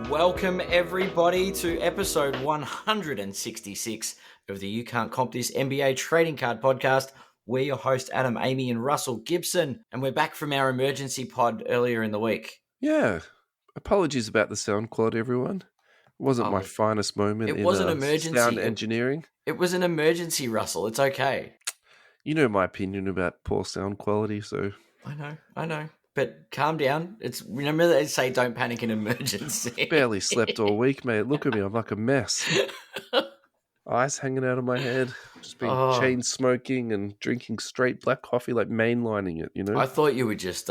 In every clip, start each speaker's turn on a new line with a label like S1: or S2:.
S1: Welcome everybody to episode 166 of the You Can't Comp This NBA Trading Card Podcast. We're your host, Adam, Amy, and Russell Gibson, and we're back from our emergency pod earlier in the week.
S2: Yeah. Apologies about the sound quality, everyone. It wasn't my finest moment
S1: It was an emergency.
S2: Sound engineering.
S1: It was an emergency, Russell. It's okay.
S2: You know my opinion about poor sound quality, so...
S1: I know. But calm down. Remember they say don't panic in emergency.
S2: Barely slept all week, mate. Look at me. I'm like a mess. Eyes hanging out of my head. Just been chain smoking and drinking straight black coffee, like mainlining it, you know?
S1: I thought you were just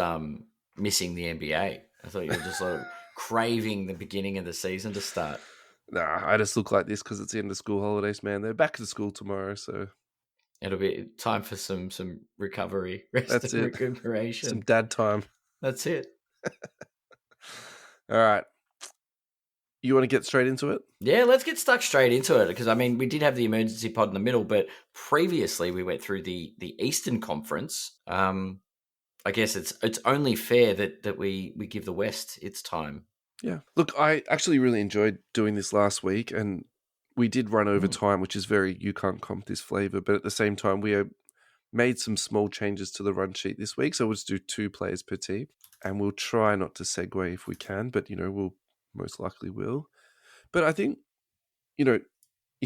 S1: missing the NBA. I thought you were just sort of craving the beginning of the season to start.
S2: Nah, I just look like this because it's the end of school holidays, man. They're back to school tomorrow, so...
S1: It'll be time for some recovery, rest and recuperation.
S2: Some dad time.
S1: That's it.
S2: All right. You want to get straight into it?
S1: Yeah, let's get stuck straight into it because, I mean, we did have the emergency pod in the middle, but previously we went through the Eastern Conference. I guess it's only fair that we give the West its time.
S2: Yeah. Look, I actually really enjoyed doing this last week, and we did run over time, which is very You Can't Comp This flavor, but at the same time, we made some small changes to the run sheet this week, so we'll just do 2 players per team, and we'll try not to segue if we can, but, we'll most likely will. But I think, you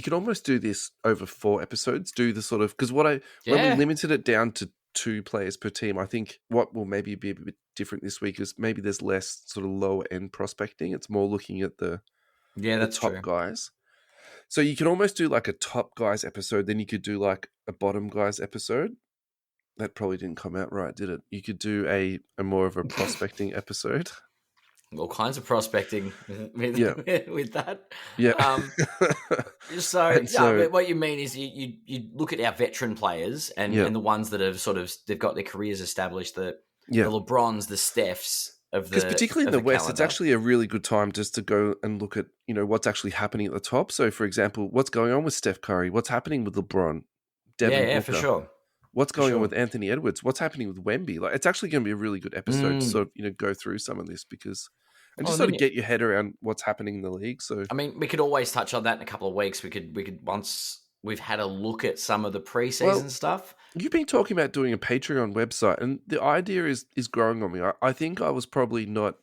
S2: can almost do this over 4 episodes, do the sort of, because when we limited it down to 2 players per team, I think what will maybe be a bit different this week is maybe there's less sort of lower end prospecting. It's more looking at the top guys. So you can almost do like a top guys episode, then you could do like a bottom guys episode. That probably didn't come out right, did it? You could do a more of a prospecting episode.
S1: All kinds of prospecting with that.
S2: Yeah.
S1: So what you mean is you look at our veteran players and the ones that have they've got their careers established, the LeBrons, the Stephs. Because
S2: particularly in the West, it's actually a really good time just to go and look at, what's actually happening at the top. So, for example, what's going on with Steph Curry? What's happening with LeBron? Devin Booker?
S1: For sure.
S2: What's going on with Anthony Edwards? What's happening with Wemby? Like, it's actually going to be a really good episode to sort of, go through some of this and just sort of get your head around what's happening in the league. So,
S1: I mean, we could always touch on that in a couple of weeks. We could once we've had a look at some of the preseason stuff.
S2: You've been talking about doing a Patreon website, and the idea is growing on me. I think I was probably not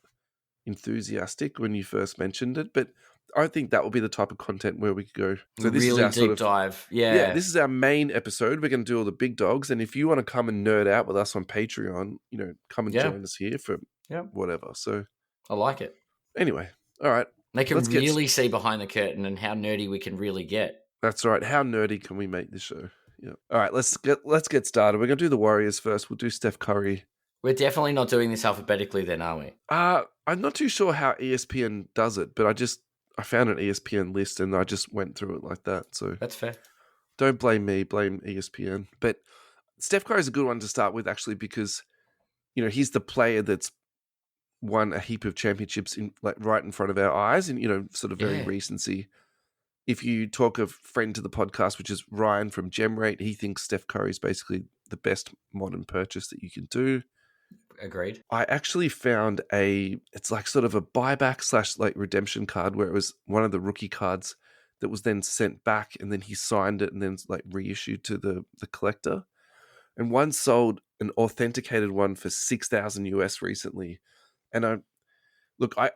S2: enthusiastic when you first mentioned it, but I think that will be the type of content where we could go. So this
S1: really
S2: is our
S1: deep dive.
S2: Yeah, this is our main episode. We're going to do all the big dogs, and if you want to come and nerd out with us on Patreon, come and join us here for whatever. So
S1: I like it.
S2: Anyway, all right.
S1: They can really see behind the curtain and how nerdy we can really get.
S2: That's right. How nerdy can we make this show? Yeah. All right, let's get started. We're going to do the Warriors first. We'll do Steph Curry.
S1: We're definitely not doing this alphabetically then, are we?
S2: I'm not too sure how ESPN does it, but I found an ESPN list and I just went through it like that. So
S1: that's fair.
S2: Don't blame me, blame ESPN. But Steph Curry is a good one to start with, actually, because he's the player that's won a heap of championships right in front of our eyes, and sort of very recency. If you talk of friend to the podcast, which is Ryan from GemRate, he thinks Steph Curry is basically the best modern purchase that you can do.
S1: Agreed.
S2: I actually found it's like sort of a buyback / redemption card where it was one of the rookie cards that was then sent back and then he signed it and then reissued to the collector. And one sold an authenticated one for $6,000 US recently. And I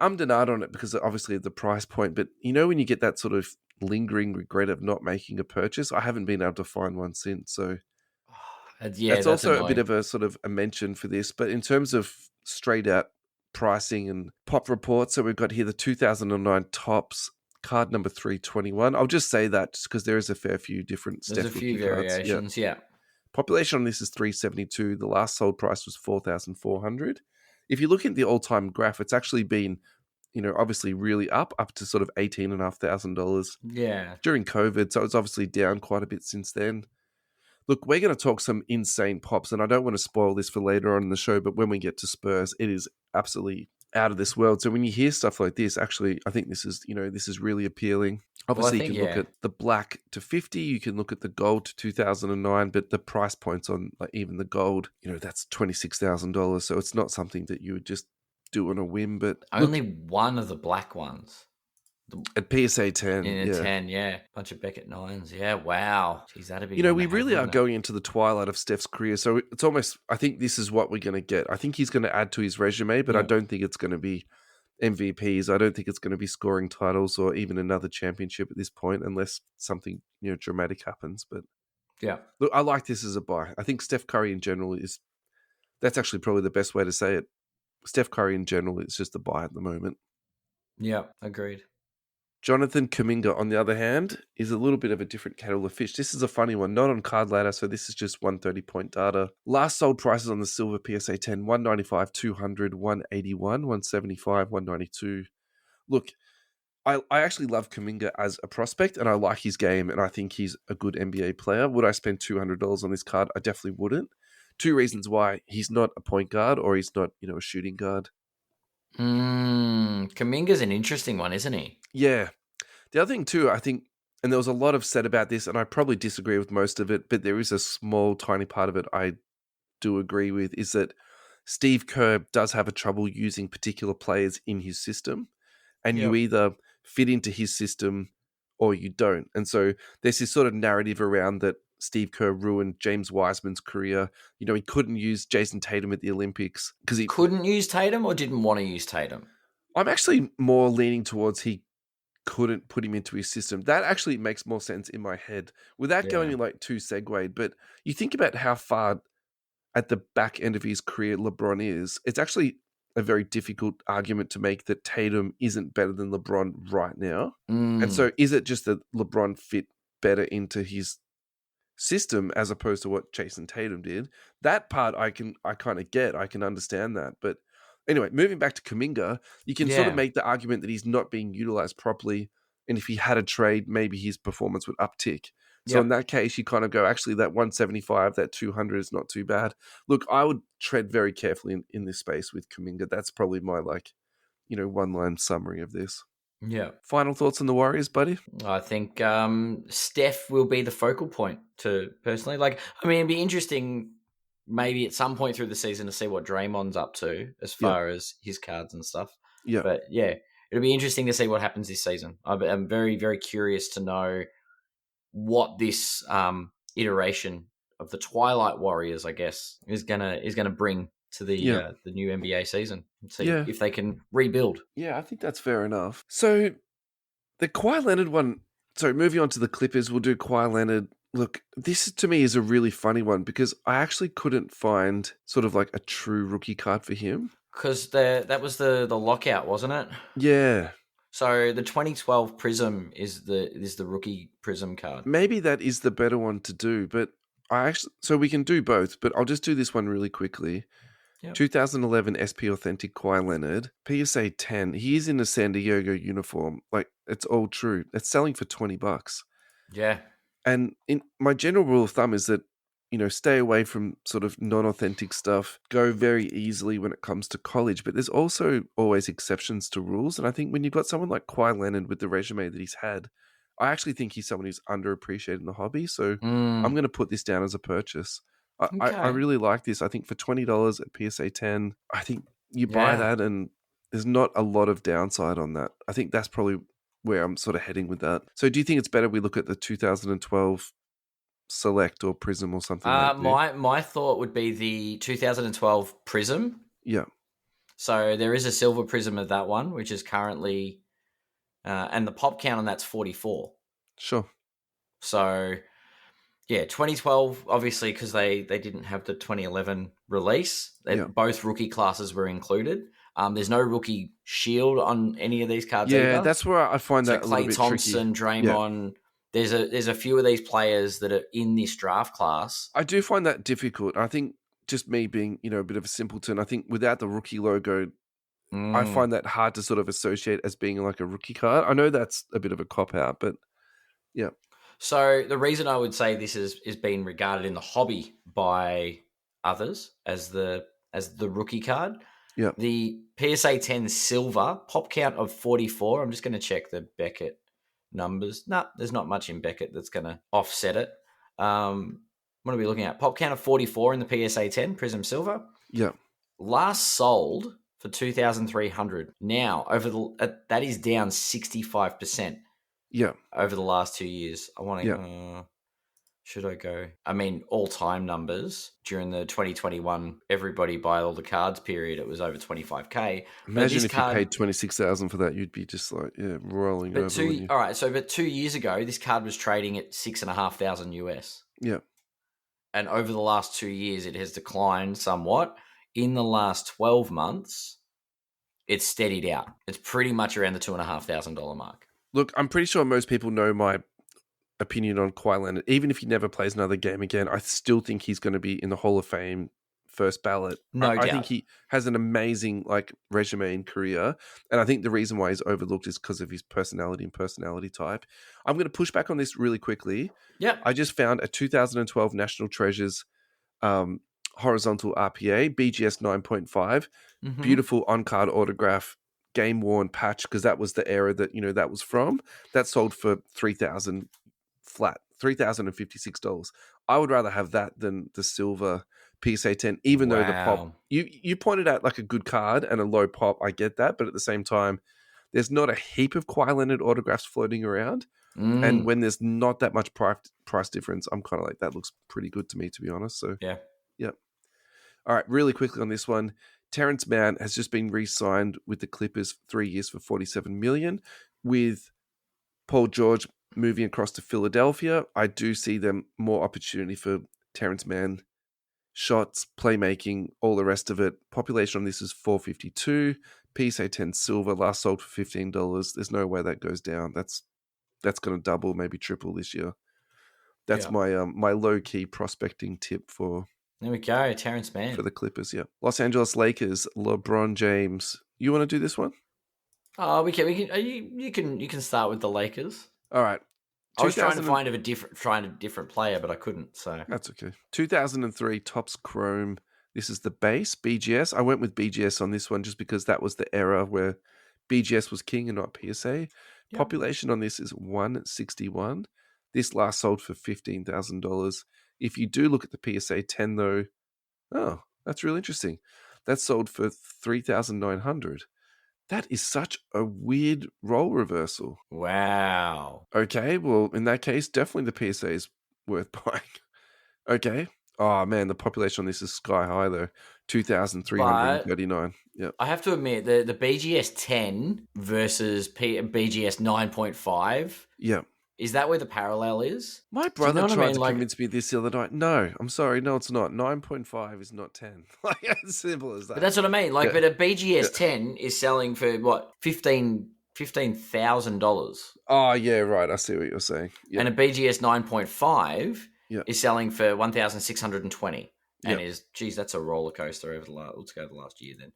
S2: ummed and ahed on it because obviously of the price point, but when you get that sort of lingering regret of not making a purchase, I haven't been able to find one since. So that's also annoying. A bit of a sort of a mention for this. But in terms of straight out pricing and pop reports, so we've got here the 2009 Topps card number 321. I'll just say that just because there is a fair few different
S1: There's a few variations, yeah.
S2: Population on this is 372. The last sold price was 4,400. If you look at the all-time graph, it's actually been, obviously really up to sort of $18,500 during COVID. So it's obviously down quite a bit since then. Look, we're going to talk some insane pops, and I don't want to spoil this for later on in the show, but when we get to Spurs, it is absolutely out of this world. So when you hear stuff like this, actually, I think this is, this is really appealing. Obviously, you can look at the black to 50, you can look at the gold to 2009, but the price points on even the gold, that's $26,000. So it's not something that you would just do on a whim. But
S1: only one of the black ones.
S2: At PSA 10.
S1: In a 10, yeah. Bunch of Beckett 9s. Yeah, wow. Jeez, that'd be
S2: We really are going into the twilight of Steph's career. So it's almost, I think this is what we're going to get. I think he's going to add to his resume, but I don't think it's going to be MVPs. I don't think it's going to be scoring titles or even another championship at this point, unless something dramatic happens. But
S1: yeah,
S2: look, I like this as a buy. I think Steph Curry in general that's actually probably the best way to say it. Steph Curry in general is just a buy at the moment.
S1: Yeah, agreed.
S2: Jonathan Kuminga, on the other hand, is a little bit of a different kettle of fish. This is a funny one, not on card ladder, so this is just 130-point data. Last sold prices on the silver PSA 10, 195, 200, 181, 175, 192. Look, I actually love Kuminga as a prospect, and I like his game, and I think he's a good NBA player. Would I spend $200 on this card? I definitely wouldn't. Two reasons why. He's not a point guard, or he's not, a shooting guard.
S1: Kuminga's an interesting one, isn't he?
S2: Yeah. The other thing too, I think, and there was a lot of said about this, and I probably disagree with most of it, but there is a small, tiny part of it I do agree with, is that Steve Kerr does have a trouble using particular players in his system, and you either fit into his system or you don't. And so there's this sort of narrative around that Steve Kerr ruined James Wiseman's career. He couldn't use Jason Tatum at the Olympics because he
S1: couldn't use Tatum or didn't want to use Tatum.
S2: I'm actually more leaning towards he couldn't put him into his system. That actually makes more sense in my head without going too segued. But you think about how far at the back end of his career LeBron is. It's actually a very difficult argument to make that Tatum isn't better than LeBron right now. And so is it just that LeBron fit better into his system as opposed to what Jason Tatum did? That part I kind of get. I can understand that. But anyway, moving back to Kuminga, you can sort of make the argument that he's not being utilized properly. And if he had a trade, maybe his performance would uptick. So in that case, you kind of go, actually, that 175, that 200 is not too bad. Look, I would tread very carefully in this space with Kuminga. That's probably my, one-line summary of this.
S1: Yeah.
S2: Final thoughts on the Warriors, buddy?
S1: I think Steph will be the focal point personally. It'd be interesting maybe at some point through the season to see what Draymond's up to as far as his cards and stuff.
S2: Yeah.
S1: But it'll be interesting to see what happens this season. I'm very, very curious to know what this iteration of the Twilight Warriors, I guess, is gonna bring to the new NBA season. See if they can rebuild.
S2: Yeah, I think that's fair enough. So the Kawhi Leonard one. So moving on to the Clippers, we'll do Kawhi Leonard. Look, this to me is a really funny one because I actually couldn't find sort of like a true rookie card for him.
S1: Because that was the lockout, wasn't it?
S2: Yeah.
S1: So the 2012 Prism is the rookie Prism card.
S2: Maybe that is the better one to do, but so we can do both, but I'll just do this one really quickly. Yep. 2011 SP Authentic Kawhi Leonard, PSA 10. He is in a San Diego uniform. It's all true. It's selling for $20.
S1: Yeah.
S2: And my general rule of thumb is that, stay away from sort of non-authentic stuff. Go very easily when it comes to college. But there's also always exceptions to rules. And I think when you've got someone like Kawhi Leonard with the resume that he's had, I actually think he's someone who's underappreciated in the hobby. So I'm going to put this down as a purchase. I really like this. I think for $20 at PSA 10, I think you buy that and there's not a lot of downside on that. I think that's probably where I'm sort of heading with that. So do you think it's better we look at the 2012 Select or Prism or something like that?
S1: My thought would be the 2012 Prism.
S2: Yeah.
S1: So there is a silver Prism of that one, which is currently, and the pop count on that's 44.
S2: Sure.
S1: So, 2012, obviously, because they didn't have the 2011 release. Both rookie classes were included. There's no rookie shield on any of these cards either.
S2: Yeah, that's where I find that a little bit
S1: Thompson,
S2: tricky.
S1: Draymond. Yeah. There's a few of these players that are in this draft class.
S2: I do find that difficult. I think just me being, a bit of a simpleton, I think without the rookie logo, I find that hard to sort of associate as being like a rookie card. I know that's a bit of a cop-out, but yeah.
S1: So the reason I would say this is being regarded in the hobby by others as the rookie card.
S2: Yeah.
S1: The PSA 10 silver pop count of 44. I'm just going to check the Beckett numbers. No, there's not much in Beckett that's going to offset it. What are we looking at? Pop count of 44 in the PSA 10 Prism Silver.
S2: Yeah.
S1: Last sold for 2,300. Now, that is down 65%
S2: Yeah.
S1: over the last 2 years. I want to.
S2: Yeah.
S1: Should I go? I mean, all-time numbers during the 2021 everybody buy all the cards period, it was over 25K.
S2: Imagine if you paid 26,000 for that, you'd be just like, rolling over.
S1: But 2 years ago, this card was trading at $6,500 US.
S2: Yeah.
S1: And over the last 2 years, it has declined somewhat. In the last 12 months, it's steadied out. It's pretty much around the $2,500 mark.
S2: Look, I'm pretty sure most people know my opinion on Kawhi Leonard. Even if he never plays another game again, I still think he's going to be in the Hall of Fame first ballot.
S1: No doubt.
S2: I think he has an amazing resume and career, and I think the reason why he's overlooked is because of his personality and personality type. I'm going to push back on this really quickly.
S1: Yeah,
S2: I just found a 2012 National Treasures horizontal RPA BGS 9.5, beautiful on-card autograph, game-worn patch, because that was the era that that was from. That sold for $3,000 flat, $3,056. I would rather have that than the silver PSA 10, even though the pop, you pointed out like a good card and a low pop. I get that, but at the same time, there's not a heap of Kawhi Leonard autographs floating around. And when there's not that much price difference, I'm kind of like, that looks pretty good to me, to be honest. So
S1: yeah.
S2: All right, really quickly on this one. Terrence Mann has just been re-signed with the Clippers 3 years for $47 million. With Paul George moving across to Philadelphia, I do see them more opportunity for Terrence Mann. Shots, playmaking, all the rest of it. Population on this is 452. PSA 10 silver, last sold for $15. There's no way that goes down. That's going to double, maybe triple this year. That's my my low-key prospecting tip for...
S1: There we go, Terrence Mann.
S2: For the Clippers, yeah. Los Angeles Lakers, LeBron James. You want to do this one?
S1: Oh, we can. You can start with the Lakers.
S2: All right.
S1: I was trying to find a different player, but I couldn't. So
S2: that's okay. 2003 Topps Chrome. This is the base BGS. I went with BGS on this one just because that was the era where BGS was king and not PSA. Yep. Population on this is 161. This last sold for $15,000. If you do look at the PSA 10, though, that's really interesting. That sold for $3,900. That is such a weird role reversal.
S1: Wow.
S2: Okay, well, in that case, definitely the PSA is worth buying. Okay. Oh, man, the population on this is sky high, though. 2,339. Yep.
S1: I have to admit, the BGS 10 versus BGS 9.5.
S2: Yep.
S1: Is that where the parallel is?
S2: My brother tried to convince me this the other night. No, I'm sorry. No, it's not. 9.5 is not 10. Like, as simple as that.
S1: But that's what I mean. Like, but a BGS 10 is selling for, what, $15,000.
S2: Oh, yeah, right. I see what you're saying. Yep.
S1: And a BGS 9.5 is selling for $1,620. And that's a roller coaster over let's go to the last year then.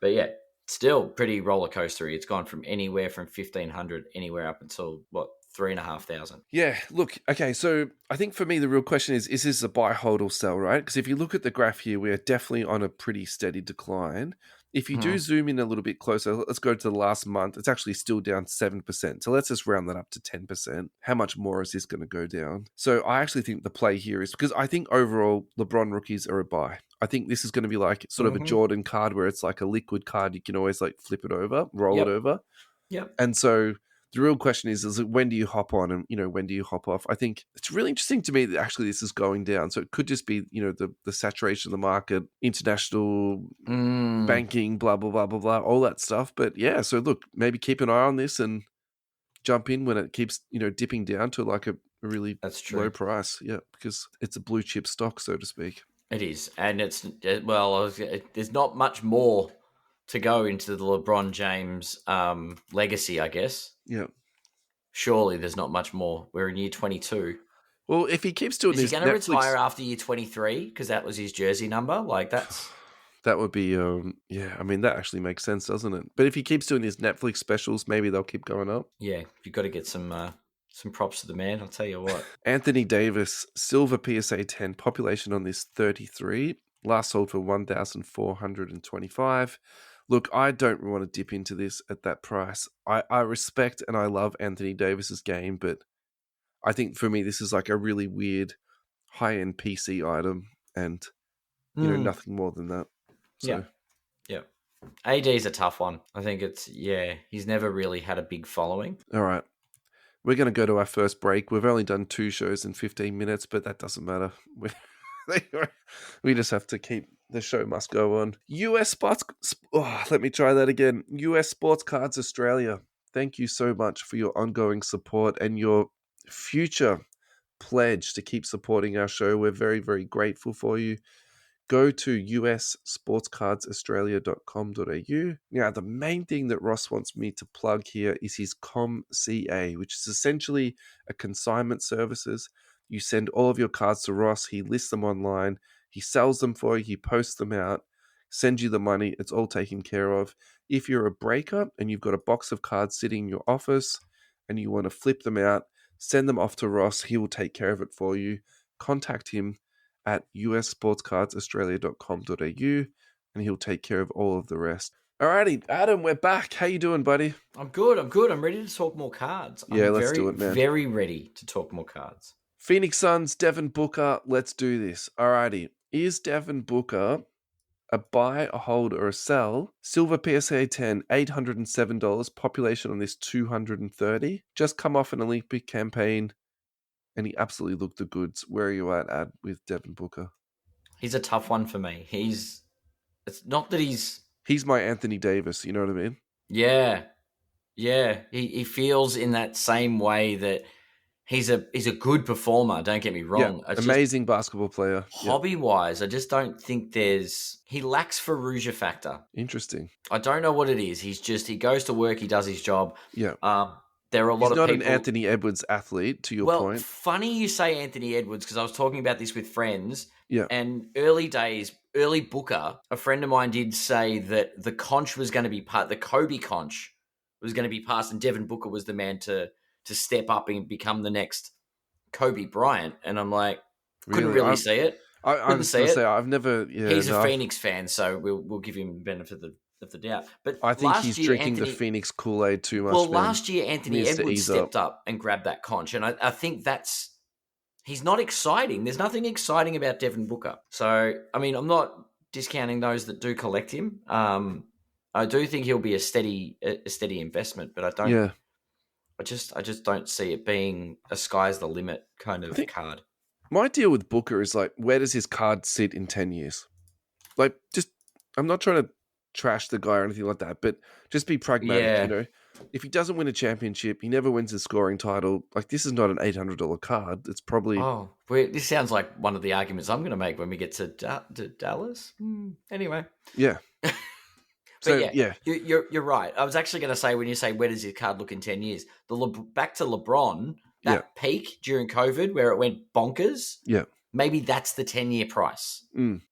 S1: But yeah, still pretty roller coastery. It's gone from anywhere from 1,500 anywhere up until, what, 3,500.
S2: Yeah, look, okay, so I think for me the real question is this a buy, hold, or sell, right? Because if you look at the graph here, we are definitely on a pretty steady decline. If you do zoom in a little bit closer, let's go to the last month. It's actually still down 7%. So let's just round that up to 10%. How much more is this going to go down? So I actually think the play here is, because I think overall LeBron rookies are a buy. I think this is going to be like sort of a Jordan card where it's like a liquid card. You can always like flip it over, roll it over.
S1: Yep.
S2: And so the real question is when do you hop on and, when do you hop off? I think it's really interesting to me that actually this is going down. So it could just be, the saturation of the market, international banking, blah, blah, blah, blah, blah, all that stuff. But yeah, so look, maybe keep an eye on this and jump in when it keeps, dipping down to like a really low price. Yeah, because it's a blue chip stock, so to speak.
S1: It is. And there's not much more to go into the LeBron James legacy, I guess.
S2: Yeah.
S1: Surely there's not much more. We're in year 22.
S2: Well, if he keeps doing this,
S1: is he going to retire after year 23? Because that was his jersey number. Like that's
S2: that would be I mean that actually makes sense, doesn't it? But if he keeps doing his Netflix specials, maybe they'll keep going up.
S1: Yeah, you've got to get some props to the man. I'll tell you what.
S2: Anthony Davis, silver PSA 10, population on this 33, last sold for 1,425. Look, I don't want to dip into this at that price. I respect and I love Anthony Davis's game, but I think for me this is like a really weird high-end PC item and nothing more than that. So.
S1: Yeah. AD's a tough one. I think he's never really had a big following.
S2: All right. We're going to go to our first break. We've only done 2 shows in 15 minutes, but that doesn't matter. We just have to keep the show must go on. US Sports. Let me try that again. US Sports Cards Australia. Thank you so much for your ongoing support and your future pledge to keep supporting our show. We're very, very grateful for you. Go to ussportscardsaustralia.com.au. Now, the main thing that Ross wants me to plug here is his ComCA, which is essentially a consignment services. You send all of your cards to Ross. He lists them online. He sells them for you. He posts them out, sends you the money. It's all taken care of. If you're a breaker and you've got a box of cards sitting in your office and you want to flip them out, send them off to Ross. He will take care of it for you. Contact him at ussportscardsaustralia.com.au and he'll take care of all of the rest. Alrighty, Adam, we're back. How you doing, buddy?
S1: I'm good. I'm ready to talk more cards.
S2: Yeah, let's do it, man.
S1: Very ready to talk more cards.
S2: Phoenix Suns, Devin Booker, let's do this. Alrighty, is Devin Booker a buy, a hold, or a sell? Silver PSA 10, $807. Population on this 230. Just come off an Olympic campaign, and he absolutely looked the goods. Where are you at with Devin Booker?
S1: He's a tough one for me. It's not that he's
S2: my Anthony Davis. You know what I mean?
S1: Yeah. He feels in that same way that he's a good performer. Don't get me wrong.
S2: Yeah, amazing basketball player.
S1: Hobby wise, I just don't think he lacks Ferrugia factor.
S2: Interesting.
S1: I don't know what it is. He goes to work. He does his job.
S2: Yeah.
S1: There are a lot of people.
S2: He's not an Anthony Edwards athlete, to your point.
S1: Well, funny you say Anthony Edwards because I was talking about this with friends.
S2: Yeah.
S1: And early Booker, a friend of mine did say that the conch was going to be the Kobe conch was going to be passed, and Devin Booker was the man to step up and become the next Kobe Bryant. And I'm like, couldn't really see it.
S2: I'm
S1: see it.
S2: Say I've never. Yeah,
S1: he's a Phoenix fan, so we'll give him the benefit of the doubt. But
S2: I think he's drinking the Phoenix Kool-Aid too much.
S1: Well, last year Anthony Edwards stepped up and grabbed that conch, and I think he's not exciting. There's nothing exciting about Devin Booker. So, I mean, I'm not discounting those that do collect him. I do think he'll be a steady investment, but I don't.
S2: Yeah.
S1: I just don't see it being a sky's the limit kind of card.
S2: My deal with Booker is like, where does his card sit in 10 years? Like, I'm not trying to trash the guy or anything like that, but just be pragmatic, you know? If he doesn't win a championship, he never wins a scoring title. Like, this is not an $800 card. It's probably...
S1: Oh, this sounds like one of the arguments I'm going to make when we get to Dallas. Anyway.
S2: Yeah.
S1: You're right. I was actually going to say, when you say, where does his card look in 10 years? Back to LeBron, that peak during COVID where it went bonkers.
S2: Yeah.
S1: Maybe that's the 10-year price.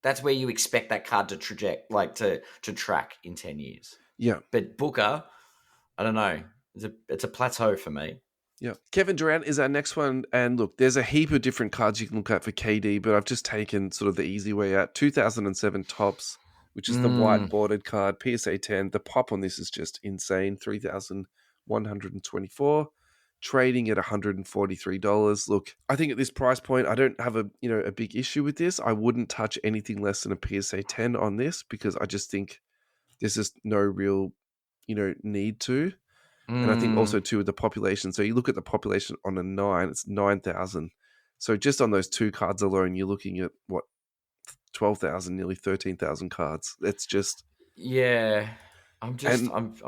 S1: That's where you expect that card to track in 10 years.
S2: Yeah.
S1: But Booker, I don't know. It's a plateau for me.
S2: Yeah. Kevin Durant is our next one. And look, there's a heap of different cards you can look at for KD, but I've just taken sort of the easy way out. 2007 Topps, which is the white bordered card, PSA 10. The pop on this is just insane. 3,124. Trading at $143. Look, I think at this price point, I don't have a big issue with this. I wouldn't touch anything less than a PSA 10 on this because I just think there's just no real, need to. And I think also too with the population. So you look at the population on a 9, it's 9,000. So just on those two cards alone, you're looking at what, 12,000, nearly 13,000 cards. That's just
S1: I'm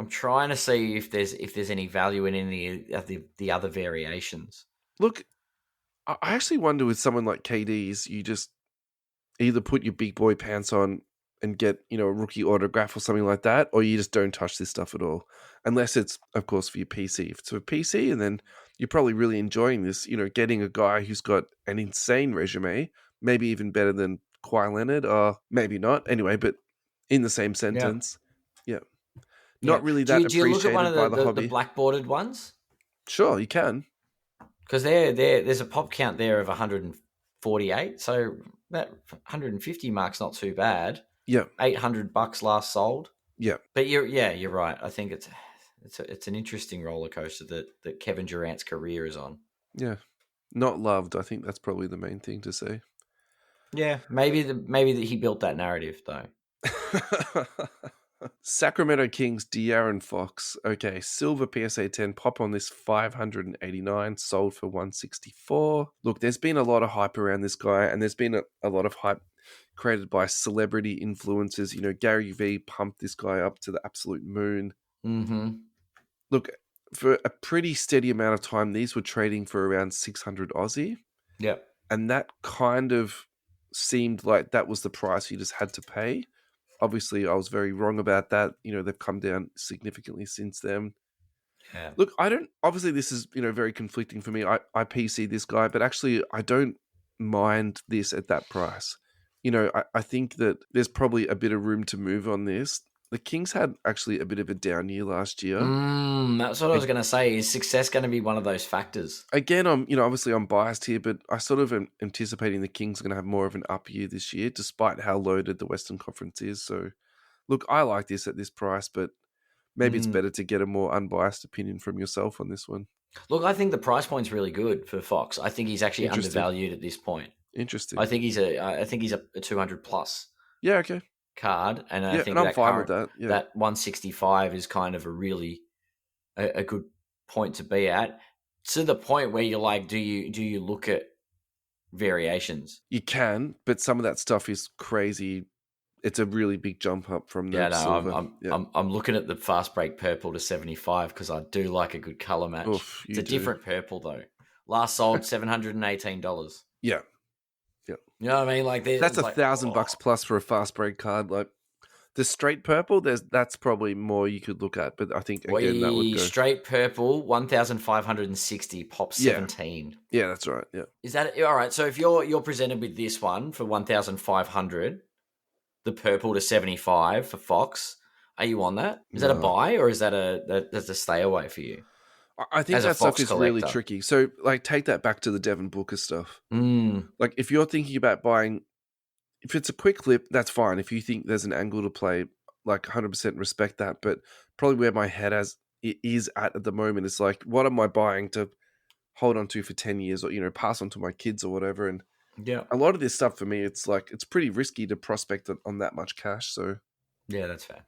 S1: trying to see if there's any value in any of the other variations.
S2: Look, I actually wonder with someone like KD's, you just either put your big boy pants on and get, a rookie autograph or something like that, or you just don't touch this stuff at all. Unless it's, of course, for your PC. If it's for PC, and then you're probably really enjoying this, getting a guy who's got an insane resume, maybe even better than Kawhi Leonard, or maybe not. Anyway, but in the same sentence. Yeah. Not really that appreciated by the hobby. Do you look at one of
S1: the black-bordered ones?
S2: Sure, you can.
S1: Because there's a pop count there of 148, so that 150 mark's not too bad.
S2: Yeah.
S1: $800 last sold.
S2: Yeah.
S1: But you're right. I think it's an interesting roller coaster that Kevin Durant's career is on.
S2: Yeah. Not loved. I think that's probably the main thing to say.
S1: Yeah. Maybe that he built that narrative though.
S2: Sacramento Kings, De'Aaron Fox. Okay, silver PSA 10, pop on this 589, sold for 164. Look, there's been a lot of hype around this guy, and there's been a lot of hype created by celebrity influencers. You know, Gary Vee pumped this guy up to the absolute moon.
S1: Mm-hmm.
S2: Look, for a pretty steady amount of time, these were trading for around 600 Aussie.
S1: Yep.
S2: And that kind of seemed like that was the price you just had to pay. Obviously, I was very wrong about that. You know, they've come down significantly since then.
S1: Yeah.
S2: Look, obviously this is, very conflicting for me. I PC this guy, but actually I don't mind this at that price. I think that there's probably a bit of room to move on this. The Kings had actually a bit of a down year last year.
S1: That's what I was going to say. Is success going to be one of those factors?
S2: Again, obviously I'm biased here, but I sort of am anticipating the Kings are going to have more of an up year this year, despite how loaded the Western Conference is. So, look, I like this at this price, but maybe it's better to get a more unbiased opinion from yourself on this one.
S1: Look, I think the price point's really good for Fox. I think he's actually undervalued at this point.
S2: Interesting.
S1: I think he's a 200 plus.
S2: Yeah. Okay.
S1: Card, and I think
S2: I'm fine with that. Yeah.
S1: That 165 is kind of a really a good point to be at. To the point where you're like, do you look at variations?
S2: You can, but some of that stuff is crazy. It's a really big jump up from the silver.
S1: I'm looking at the fast break purple to 75 because I do like a good color match.
S2: Oof,
S1: it's a different purple though. Last sold $718.
S2: Yeah.
S1: Yeah. You know what I mean? Like
S2: that's $1,000 plus for a fast break card. Like the straight purple, that's probably more you could look at, but I think again that would go
S1: straight purple 1,560 pop 17.
S2: Yeah, that's right. Yeah.
S1: Is that all right? So if you're presented with this one for 1,500, the purple to 75 for Fox, are you on that? Is that a buy or is that's a stay away for you?
S2: I think that stuff is really tricky. So, like, take that back to the Devin Booker stuff. Like, if you're thinking about buying, if it's a quick flip, that's fine. If you think there's an angle to play, like, 100% respect that. But probably where my head is at the moment is like, what am I buying to hold on to for 10 years or, pass on to my kids or whatever? And a lot of this stuff for me, it's like, it's pretty risky to prospect on that much cash. So,
S1: yeah, that's fair.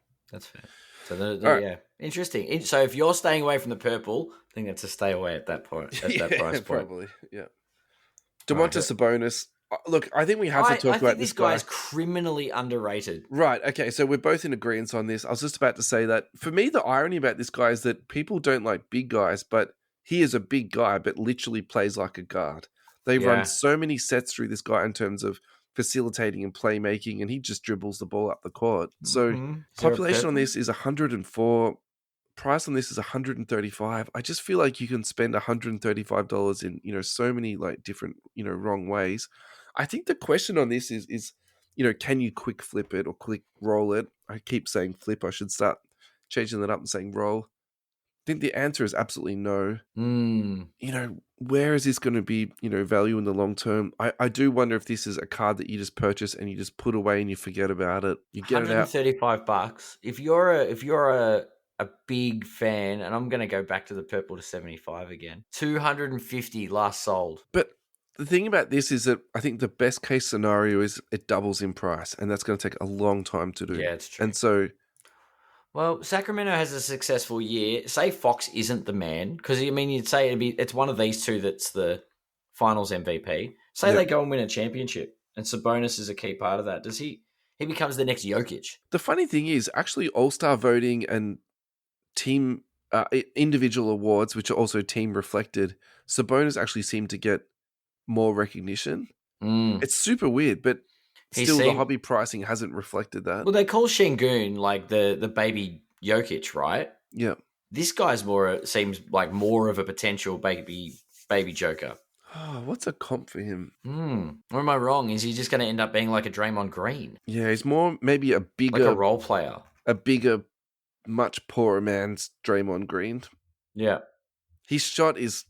S1: So, interesting. So if you're staying away from the purple, I think that's a stay away at that point. At that price point,
S2: probably. Yeah. Domantas Sabonis. Look, I think we have to talk about this guy.
S1: This guy's criminally underrated.
S2: Right. Okay. So we're both in agreement on this. I was just about to say that for me, the irony about this guy is that people don't like big guys, but he is a big guy, but literally plays like a guard. They run so many sets through this guy in terms of facilitating and playmaking, and he just dribbles the ball up the court. So population on this is 104. Price on this is 135. I just feel like you can spend $135 in, so many like different, wrong ways. I think the question on this is, can you quick flip it or quick roll it? I keep saying flip. I should start changing that up and saying roll. I think the answer is absolutely no. Where is this going to be, value in the long term? I do wonder if this is a card that you just purchase and you just put away and you forget about it. You get it out.
S1: $135. If you're a big fan, and I'm going to go back to the purple to 75 again. 250 last sold.
S2: But the thing about this is that I think the best case scenario is it doubles in price, and that's going to take a long time to do.
S1: Yeah, it's true.
S2: And so,
S1: well, Sacramento has a successful year. Say Fox isn't the man, because you'd say it's one of these two that's the Finals MVP. Say they go and win a championship, and Sabonis is a key part of that. Does he becomes the next Jokic?
S2: The funny thing is, actually, All-Star voting and team individual awards, which are also team reflected, Sabonis actually seem to get more recognition. It's super weird, but still the hobby pricing hasn't reflected that.
S1: Well, they call Şengün like the baby Jokic, right?
S2: Yeah.
S1: This guy's seems like more of a potential baby Joker.
S2: Oh, what's a comp for him?
S1: Or am I wrong? Is he just going to end up being like a Draymond Green?
S2: Yeah, he's more maybe a bigger...
S1: like a role player.
S2: A bigger, much poorer man's Draymond Green.
S1: Yeah.
S2: His shot is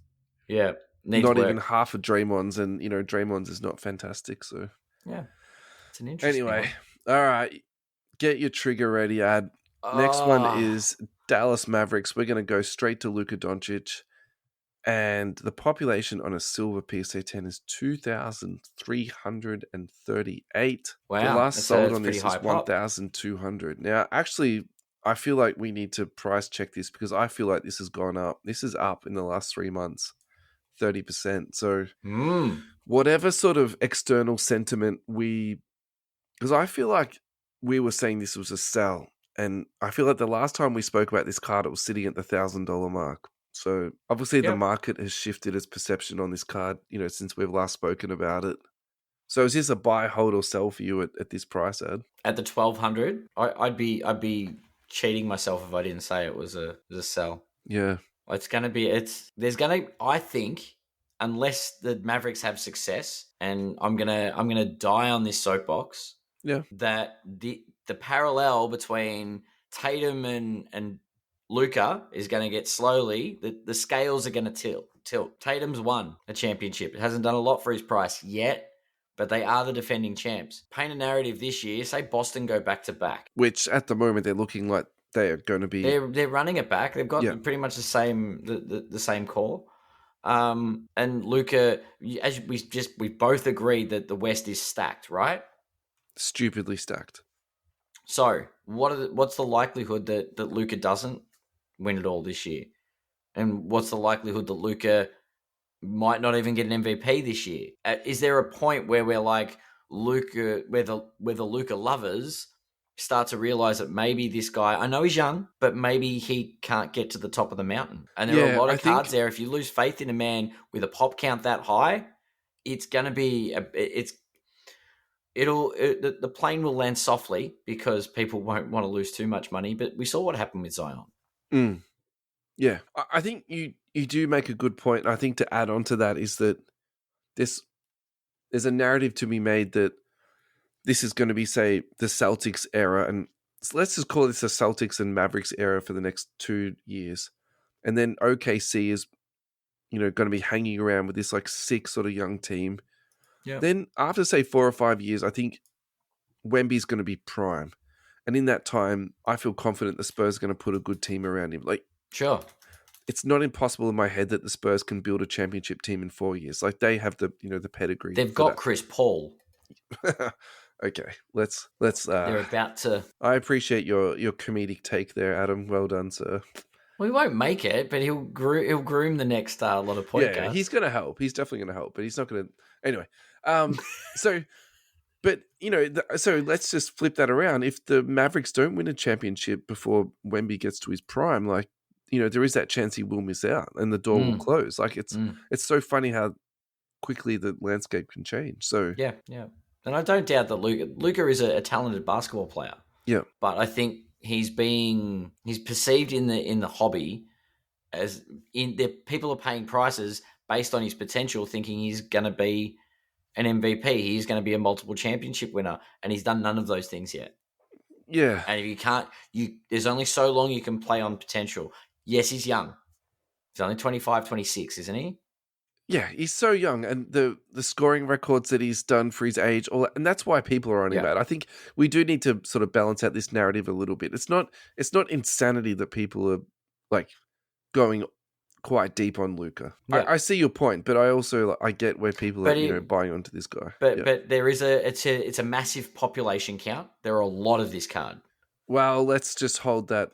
S2: not even half of Draymond's, and, Draymond's is not fantastic, so...
S1: Yeah. It's an interesting
S2: Anyway, all right. Get your trigger ready, Ad. Next one is Dallas Mavericks. We're going to go straight to Luka Doncic. And the population on a silver PSA 10 is 2,338.
S1: Wow.
S2: The last sold on this is 1,200. Now, actually, I feel like we need to price check this because I feel like this has gone up. This is up in the last 3 months, 30%. So whatever sort of external sentiment because I feel like we were saying this was a sell. And I feel like the last time we spoke about this card, it was sitting at the $1,000 mark. So obviously the market has shifted its perception on this card, since we've last spoken about it. So is this a buy, hold, or sell for you at this price, Ad?
S1: At the 1,200, I'd be cheating myself if I didn't say it was a sell.
S2: Yeah.
S1: I think, unless the Mavericks have success, and I'm gonna die on this soapbox.
S2: Yeah.
S1: That the parallel between Tatum and Luka is going to get slowly. The scales are going to tilt. Tatum's won a championship. It hasn't done a lot for his price yet, but they are the defending champs. Paint a narrative this year. Say Boston go back to back,
S2: which at the moment they're looking like they are going to be.
S1: They're running it back. They've got pretty much the same core. And Luka, as we both agreed that the West is stacked, right?
S2: Stupidly stacked.
S1: So what's the likelihood that Luka doesn't win it all this year? And what's the likelihood that Luka might not even get an MVP this year? Is there a point where we're like Luka, where the Luka lovers start to realize that maybe this guy, I know he's young, but maybe he can't get to the top of the mountain? And there are a lot of cards there. If you lose faith in a man with a pop count that high, it's going to be the plane will land softly because people won't want to lose too much money. But we saw what happened with Zion.
S2: Yeah, I think you do make a good point. I think to add on to that is that there's a narrative to be made that this is going to be, say, the Celtics era, and let's just call this the Celtics and Mavericks era for the next 2 years, and then OKC is, going to be hanging around with this like sick sort of young team. Yeah. Then after, say, 4 or 5 years, I think Wemby's going to be prime. And in that time, I feel confident the Spurs are going to put a good team around him. Like,
S1: sure.
S2: It's not impossible in my head that the Spurs can build a championship team in 4 years. Like, they have the, the pedigree.
S1: They've got that. Chris Paul.
S2: Okay, let's.
S1: They're about to.
S2: I appreciate your comedic take there, Adam. Well done, sir.
S1: Well, he won't make it, but he'll groom the next lot of podcasts.
S2: Yeah, he's going to help. He's definitely going to help, but he's not going to. Anyway, so, but so let's just flip that around. If the Mavericks don't win a championship before Wemby gets to his prime, like, there is that chance he will miss out and the door will close. Like, it's so funny how quickly the landscape can change. So
S1: yeah. And I don't doubt that Luka is a talented basketball player.
S2: Yeah.
S1: But I think he's perceived in the hobby as people are paying prices based on his potential, thinking he's going to be an MVP. He's going to be a multiple championship winner, and he's done none of those things yet.
S2: Yeah.
S1: And if you can't, there's only so long you can play on potential. Yes, he's young. He's only 25, 26, isn't he?
S2: Yeah, he's so young, and the scoring records that he's done for his age, and that's why people are on him about. I think we do need to sort of balance out this narrative a little bit. It's not insanity that people are like going quite deep on Luka. Yeah. I see your point, but I also I get where people are buying onto this guy.
S1: But there is it's a massive population count. There are a lot of this card.
S2: Well, let's just hold that.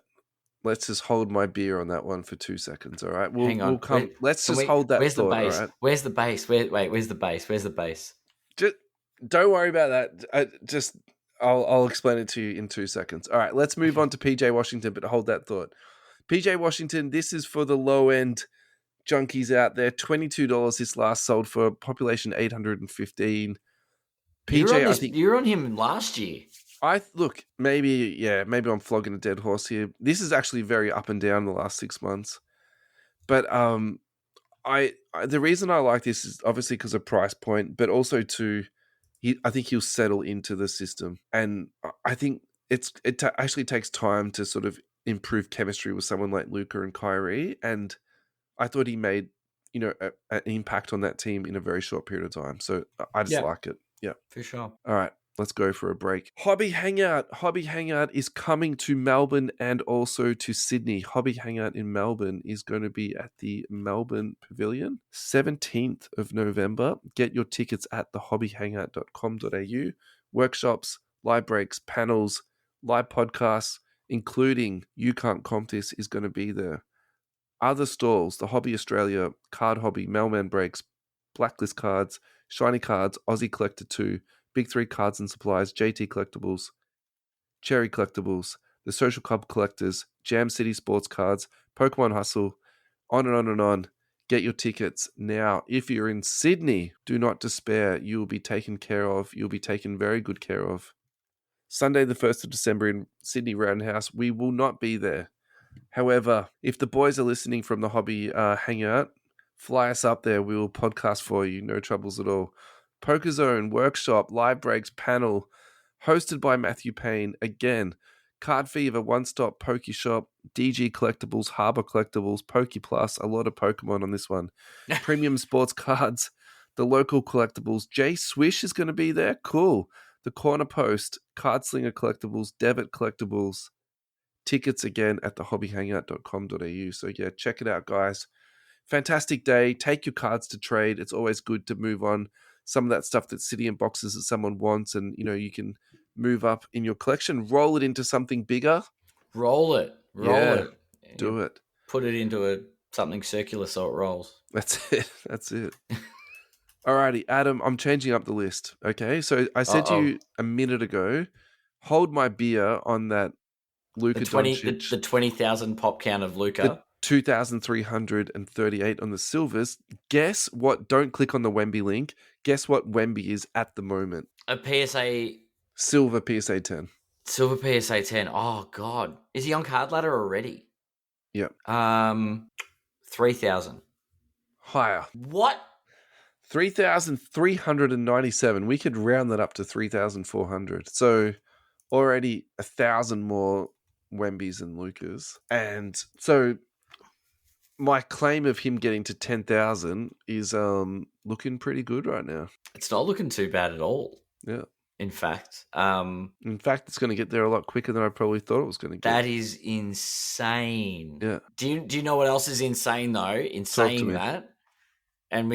S2: Let's just hold my beer on that one for 2 seconds, all right?
S1: Hang on.
S2: We'll come. Let's just hold that
S1: where's
S2: thought,
S1: the base?
S2: all right?
S1: Where's the base? Where's the base? Where's the base?
S2: Just don't worry about that. I'll explain it to you in 2 seconds. All right, let's move on to PJ Washington, but hold that thought. PJ Washington, this is for the low-end junkies out there. $22 this last sold for population 815. PJ, I think
S1: you were on him last year.
S2: Maybe I'm flogging a dead horse here. This is actually very up and down the last 6 months. But the reason I like this is obviously because of price point, but also I think he'll settle into the system. And I think it actually takes time to sort of improve chemistry with someone like Luka and Kyrie. And I thought he made, an impact on that team in a very short period of time. So I just like it. Yeah.
S1: For sure.
S2: All right. Let's go for a break. Hobby Hangout. Hobby Hangout is coming to Melbourne and also to Sydney. Hobby Hangout in Melbourne is going to be at the Melbourne Pavilion, 17th of November. Get your tickets at thehobbyhangout.com.au. Workshops, live breaks, panels, live podcasts, including You Can't Comp This, is going to be there. Other stalls, the Hobby Australia, Card Hobby, Mailman Breaks, Blacklist Cards, Shiny Cards, Aussie Collector 2, Big 3 Cards and Supplies, JT Collectibles, Cherry Collectibles, the Social Club Collectors, Jam City Sports Cards, Pokemon Hustle, on and on and on. Get your tickets now. If you're in Sydney, do not despair. You will be taken care of. You'll be taken very good care of. Sunday, the 1st of December in Sydney Roundhouse. We will not be there. However, if the boys are listening from the Hobby Hangout, fly us up there. We will podcast for you. No troubles at all. Poker Zone, workshop, live breaks, panel, hosted by Matthew Payne. Again, Card Fever, one-stop pokey shop, DG Collectibles, Harbour Collectibles, Pokey Plus, a lot of Pokemon on this one. Premium sports cards, the local collectibles. Jay Swish is going to be there. Cool. The Corner Post, Card Slinger Collectibles, Debit Collectibles. Tickets again at thehobbyhangout.com.au. So yeah, check it out, guys. Fantastic day. Take your cards to trade. It's always good to move on some of that stuff that's sitting in boxes that someone wants, and you can move up in your collection, roll it into something bigger.
S1: Roll it.
S2: Do it.
S1: Put it into something circular so it rolls.
S2: That's it. Alrighty, Adam, I'm changing up the list. Okay, so I said to you a minute ago, hold my beer on that Luka Doncic.
S1: The 20,000 pop count of Luka.
S2: The 2,338 on the silvers. Guess what? Don't click on the Wemby link. Guess what Wemby is at the moment?
S1: A PSA...
S2: Silver PSA 10.
S1: Silver PSA 10. Oh, God. Is he on card ladder already?
S2: Yep.
S1: 3,000.
S2: Higher.
S1: What?
S2: 3,397. We could round that up to 3,400. So already 1,000 more Wembys and Lukas. And so my claim of him getting to 10,000 is looking pretty good right now.
S1: It's not looking too bad at all.
S2: Yeah.
S1: In fact,
S2: it's going to get there a lot quicker than I probably thought it was going to get.
S1: That is insane.
S2: Yeah.
S1: Do you know what else is insane though? In saying that, and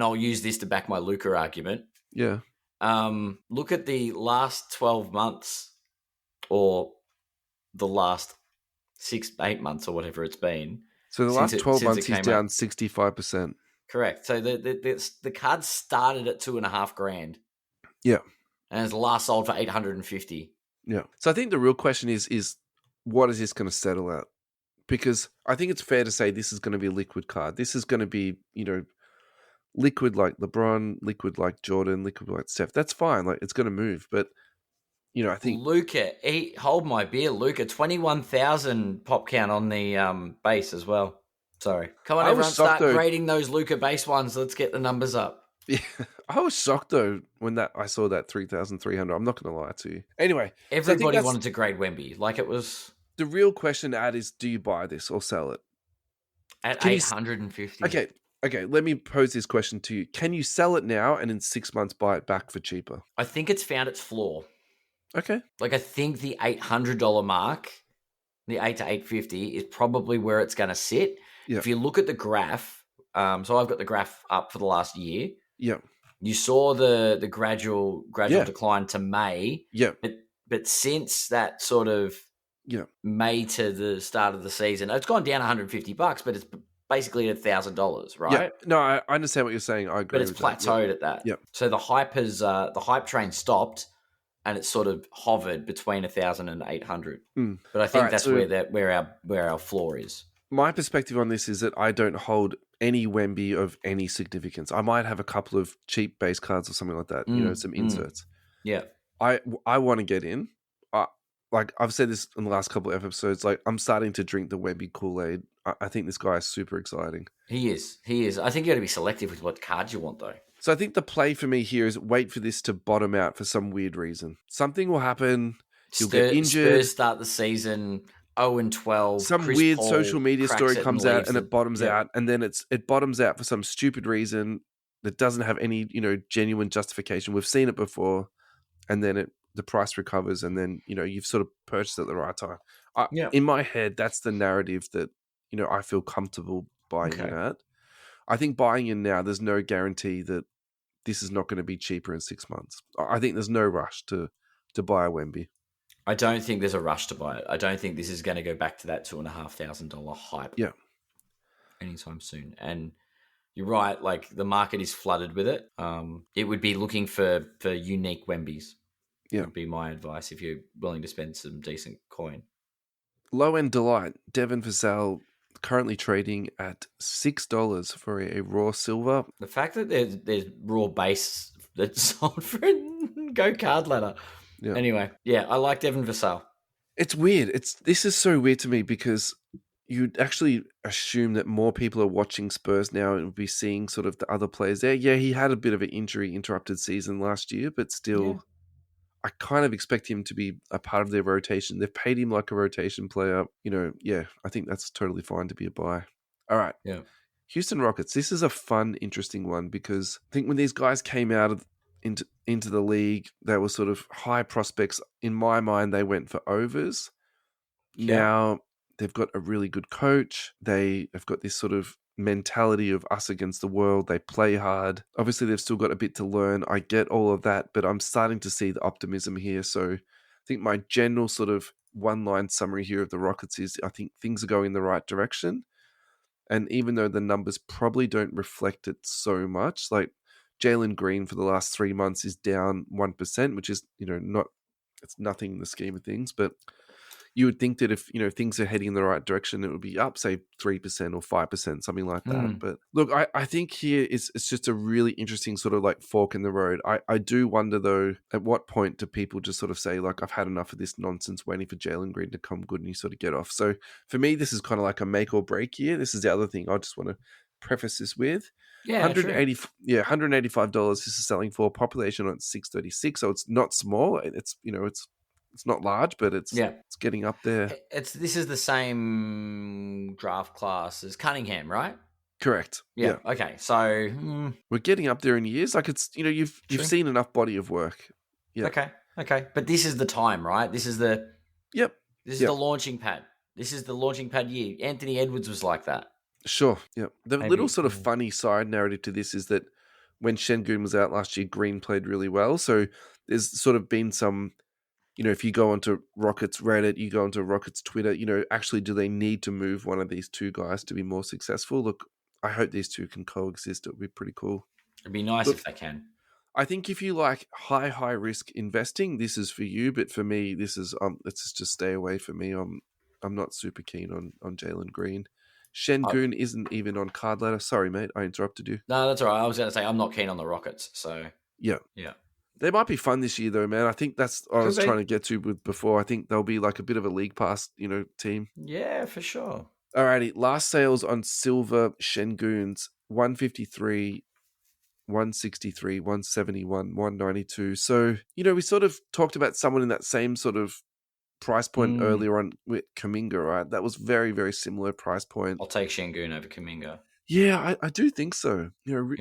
S1: I'll use this to back my Luka argument.
S2: Yeah.
S1: Look at the last 12 months, or the last 6-8 months, or whatever it's been.
S2: So the last 12 months, he's down 65%.
S1: Correct. So the card started at $2,500.
S2: Yeah.
S1: And it's last sold for $850.
S2: Yeah. So I think the real question is what is this going to settle at? Because I think it's fair to say this is going to be a liquid card. This is going to be, liquid like LeBron, liquid like Jordan, liquid like Steph. That's fine. Like, it's going to move. But, I think...
S1: Luka, hold my beer, Luka. 21,000 pop count on the base as well. Sorry. Come on, everyone, start grading those Luka base ones. Let's get the numbers up.
S2: Yeah, I was shocked though when I saw that 3,300. I'm not going to lie to you. Anyway,
S1: everybody wanted to grade Wemby. Like, it was...
S2: The real question to add is, do you buy this or sell it?
S1: At 850.
S2: Okay. Let me pose this question to you. Can you sell it now and in 6 months buy it back for cheaper?
S1: I think it's found its floor.
S2: Okay.
S1: Like, I think the $800 mark, the 8 to 850, is probably where it's going to sit.
S2: Yeah.
S1: If you look at the graph, so I've got the graph up for the last year.
S2: Yeah.
S1: You saw the gradual decline to May.
S2: Yeah.
S1: But since that sort of May to the start of the season, it's gone down $150, but it's basically $1,000, right?
S2: Yeah. No, I understand what you're saying. I agree.
S1: But it's plateaued at that.
S2: Yeah.
S1: So the hype train stopped, and it's sort of hovered between 1,000 and 800. But I think that's where our floor is.
S2: My perspective on this is that I don't hold any Wemby of any significance. I might have a couple of cheap base cards or something like that, some inserts.
S1: Yeah.
S2: I want to get in. Like I've said this in the last couple of episodes, like I'm starting to drink the Wemby Kool-Aid. I think this guy is super exciting.
S1: He is. I think you got to be selective with what cards you want though.
S2: So I think the play for me here is wait for this to bottom out for some weird reason. Something will happen. He'll get injured.
S1: Spurs start the season 0-12.
S2: Some
S1: Chris
S2: weird
S1: Paul
S2: social media story comes out and it bottoms
S1: yeah.
S2: out, and then it bottoms out for some stupid reason that doesn't have any genuine justification. We've seen it before, and then the price recovers, and then you've sort of purchased it at the right time. In my head, that's the narrative that I feel comfortable buying in at. I think buying in now, there's no guarantee that this is not going to be cheaper in 6 months. I think there's no rush to buy a Wemby.
S1: I don't think there's a rush to buy it. I don't think this is going to go back to that $2,500 hype
S2: Yeah.
S1: anytime soon. And you're right, like the market is flooded with it. It would be looking for unique Wembies.
S2: Yeah.
S1: Would be my advice if you're willing to spend some decent coin.
S2: Low End Delight, Devon Vassell, currently trading at $6 for a raw silver.
S1: The fact that there's raw base that's sold for go card ladder.
S2: Yeah.
S1: Anyway, yeah, I like Devon Vassell.
S2: It's weird. This is so weird to me because you'd actually assume that more people are watching Spurs now and would be seeing sort of the other players there. Yeah, he had a bit of an injury interrupted season last year, but still, I kind of expect him to be a part of their rotation. They've paid him like a rotation player. I think that's totally fine to be a buy. All right.
S1: Yeah.
S2: Houston Rockets. This is a fun, interesting one because I think when these guys came out into the league, they were sort of high prospects. In my mind, they went for overs.
S1: Yeah.
S2: Now they've got a really good coach. They have got this sort of mentality of us against the world. They play hard. Obviously, they've still got a bit to learn. I get all of that, but I'm starting to see the optimism here. So I think my general sort of one-line summary here of the Rockets is I think things are going in the right direction. And even though the numbers probably don't reflect it so much, like Jalen Green for the last 3 months is down 1%, which is, it's nothing in the scheme of things, but you would think that if, things are heading in the right direction, it would be up, say, 3% or 5%, something like that. But look, I think here it's just a really interesting sort of like fork in the road. I do wonder, though, at what point do people just sort of say, like, I've had enough of this nonsense waiting for Jalen Green to come good and you sort of get off. So for me, this is kind of like a make or break year. This is the other thing I just want to preface this with.
S1: Yeah,
S2: $185 this is selling for. Population on 636, so it's not small. It's not large, but it's getting up there.
S1: This is the same draft class as Cunningham, right?
S2: Correct.
S1: Yeah. Okay. So
S2: we're getting up there in years. Like it's you've seen enough body of work. Yeah.
S1: Okay. But this is the time, right? This is the
S2: This
S1: is the launching pad. This is the launching pad year. Anthony Edwards was like that.
S2: Sure. Yeah. The little sort of funny side narrative to this is that when Şengün was out last year, Green played really well. So there's sort of been some. If you go onto Rockets Reddit, you go onto Rockets Twitter, actually, do they need to move one of these two guys to be more successful? Look, I hope these two can coexist. It would be pretty cool.
S1: It'd be nice if they can.
S2: I think if you like high risk investing, this is for you. But for me, this is let's just stay away from me. I'm not super keen on Jalen Green. Şengün isn't even on card ladder. Sorry, mate, I interrupted you.
S1: No, that's all right. I was going to say I'm not keen on the Rockets. So
S2: yeah. They might be fun this year, though, man. I think that's what I was trying to get to with before. I think they'll be like a bit of a league pass, team.
S1: Yeah, for sure.
S2: Alrighty, last sales on silver Şengün's 153, 163, 171, 192. So, we sort of talked about someone in that same sort of price point earlier on with Kuminga, right? That was very, very similar price point.
S1: I'll take Şengün over Kuminga.
S2: Yeah, I do think so.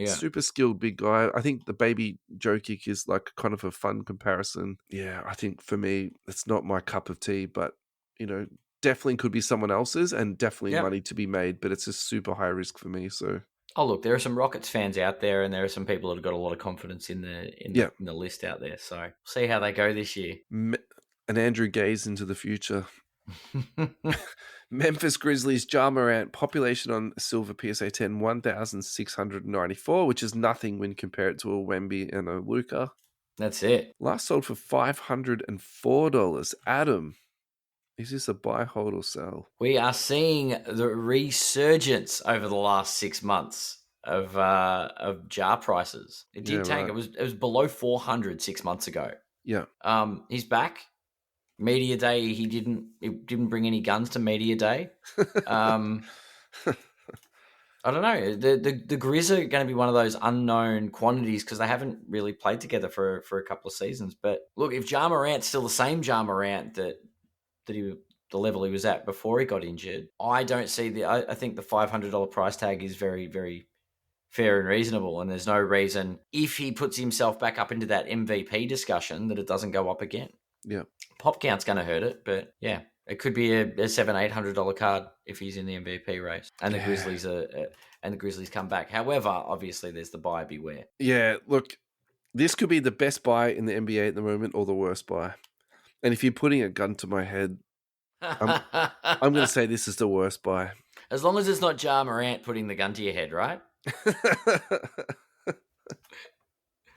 S2: Super skilled big guy. I think the baby Joe kick is like kind of a fun comparison. Yeah, I think for me, it's not my cup of tea, but, definitely could be someone else's and definitely money to be made, but it's a super high risk for me. So,
S1: look, there are some Rockets fans out there and there are some people that have got a lot of confidence in the list out there. So, we'll see how they go this year.
S2: And Andrew gaze into the future. Memphis Grizzlies, Ja Morant, population on silver PSA 10, 1,694, which is nothing when compared to a Wemby and a Luka.
S1: That's it.
S2: Last sold for $504. Adam, is this a buy, hold, or sell?
S1: We are seeing the resurgence over the last 6 months of jar prices. It did tank. Right. It was below 400 6 months ago.
S2: Yeah.
S1: He's back. Media Day, he didn't bring any guns to Media Day. I don't know. The Grizz are going to be one of those unknown quantities because they haven't really played together for a couple of seasons. But look, if Ja Morant's still the same Ja Morant that the level he was at before he got injured, I don't see I think the $500 price tag is very, very fair and reasonable, and there's no reason if he puts himself back up into that MVP discussion that it doesn't go up again.
S2: Yeah.
S1: Pop count's going to hurt it, but yeah, it could be a $700-800 card if he's in the MVP race, and the Grizzlies come back. However, obviously, there's the buyer beware.
S2: Yeah, look, this could be the best buy in the NBA at the moment, or the worst buy. And if you're putting a gun to my head, I'm going to say this is the worst buy.
S1: As long as it's not Ja Morant putting the gun to your head, right?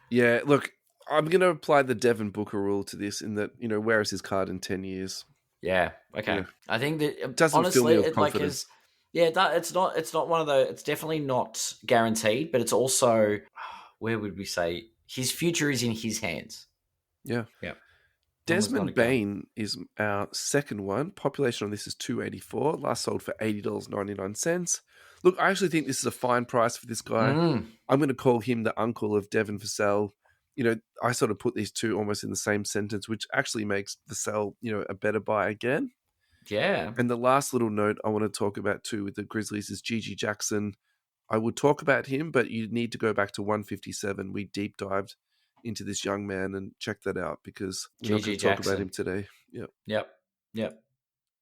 S2: Yeah, look, I'm going to apply the Devin Booker rule to this in that, where is his card in 10 years?
S1: Yeah. Okay. I think that
S2: Doesn't fill
S1: honestly,
S2: me with
S1: it like
S2: confidence.
S1: is. Yeah, it's not one of the. It's definitely not guaranteed, but it's also where would we say his future is in his hands.
S2: Yeah.
S1: Yeah.
S2: Desmond Bain is our second one. Population on this is 284. Last sold for $80.99. Look, I actually think this is a fine price for this guy. I'm going to call him the uncle of Devin Vassell. I sort of put these two almost in the same sentence, which actually makes Vassell, a better buy again.
S1: Yeah.
S2: And the last little note I want to talk about too with the Grizzlies is Gigi Jackson. I would talk about him, but you need to go back to 157. We deep dived into this young man and check that out because we're not going to talk about him today.
S1: Yep.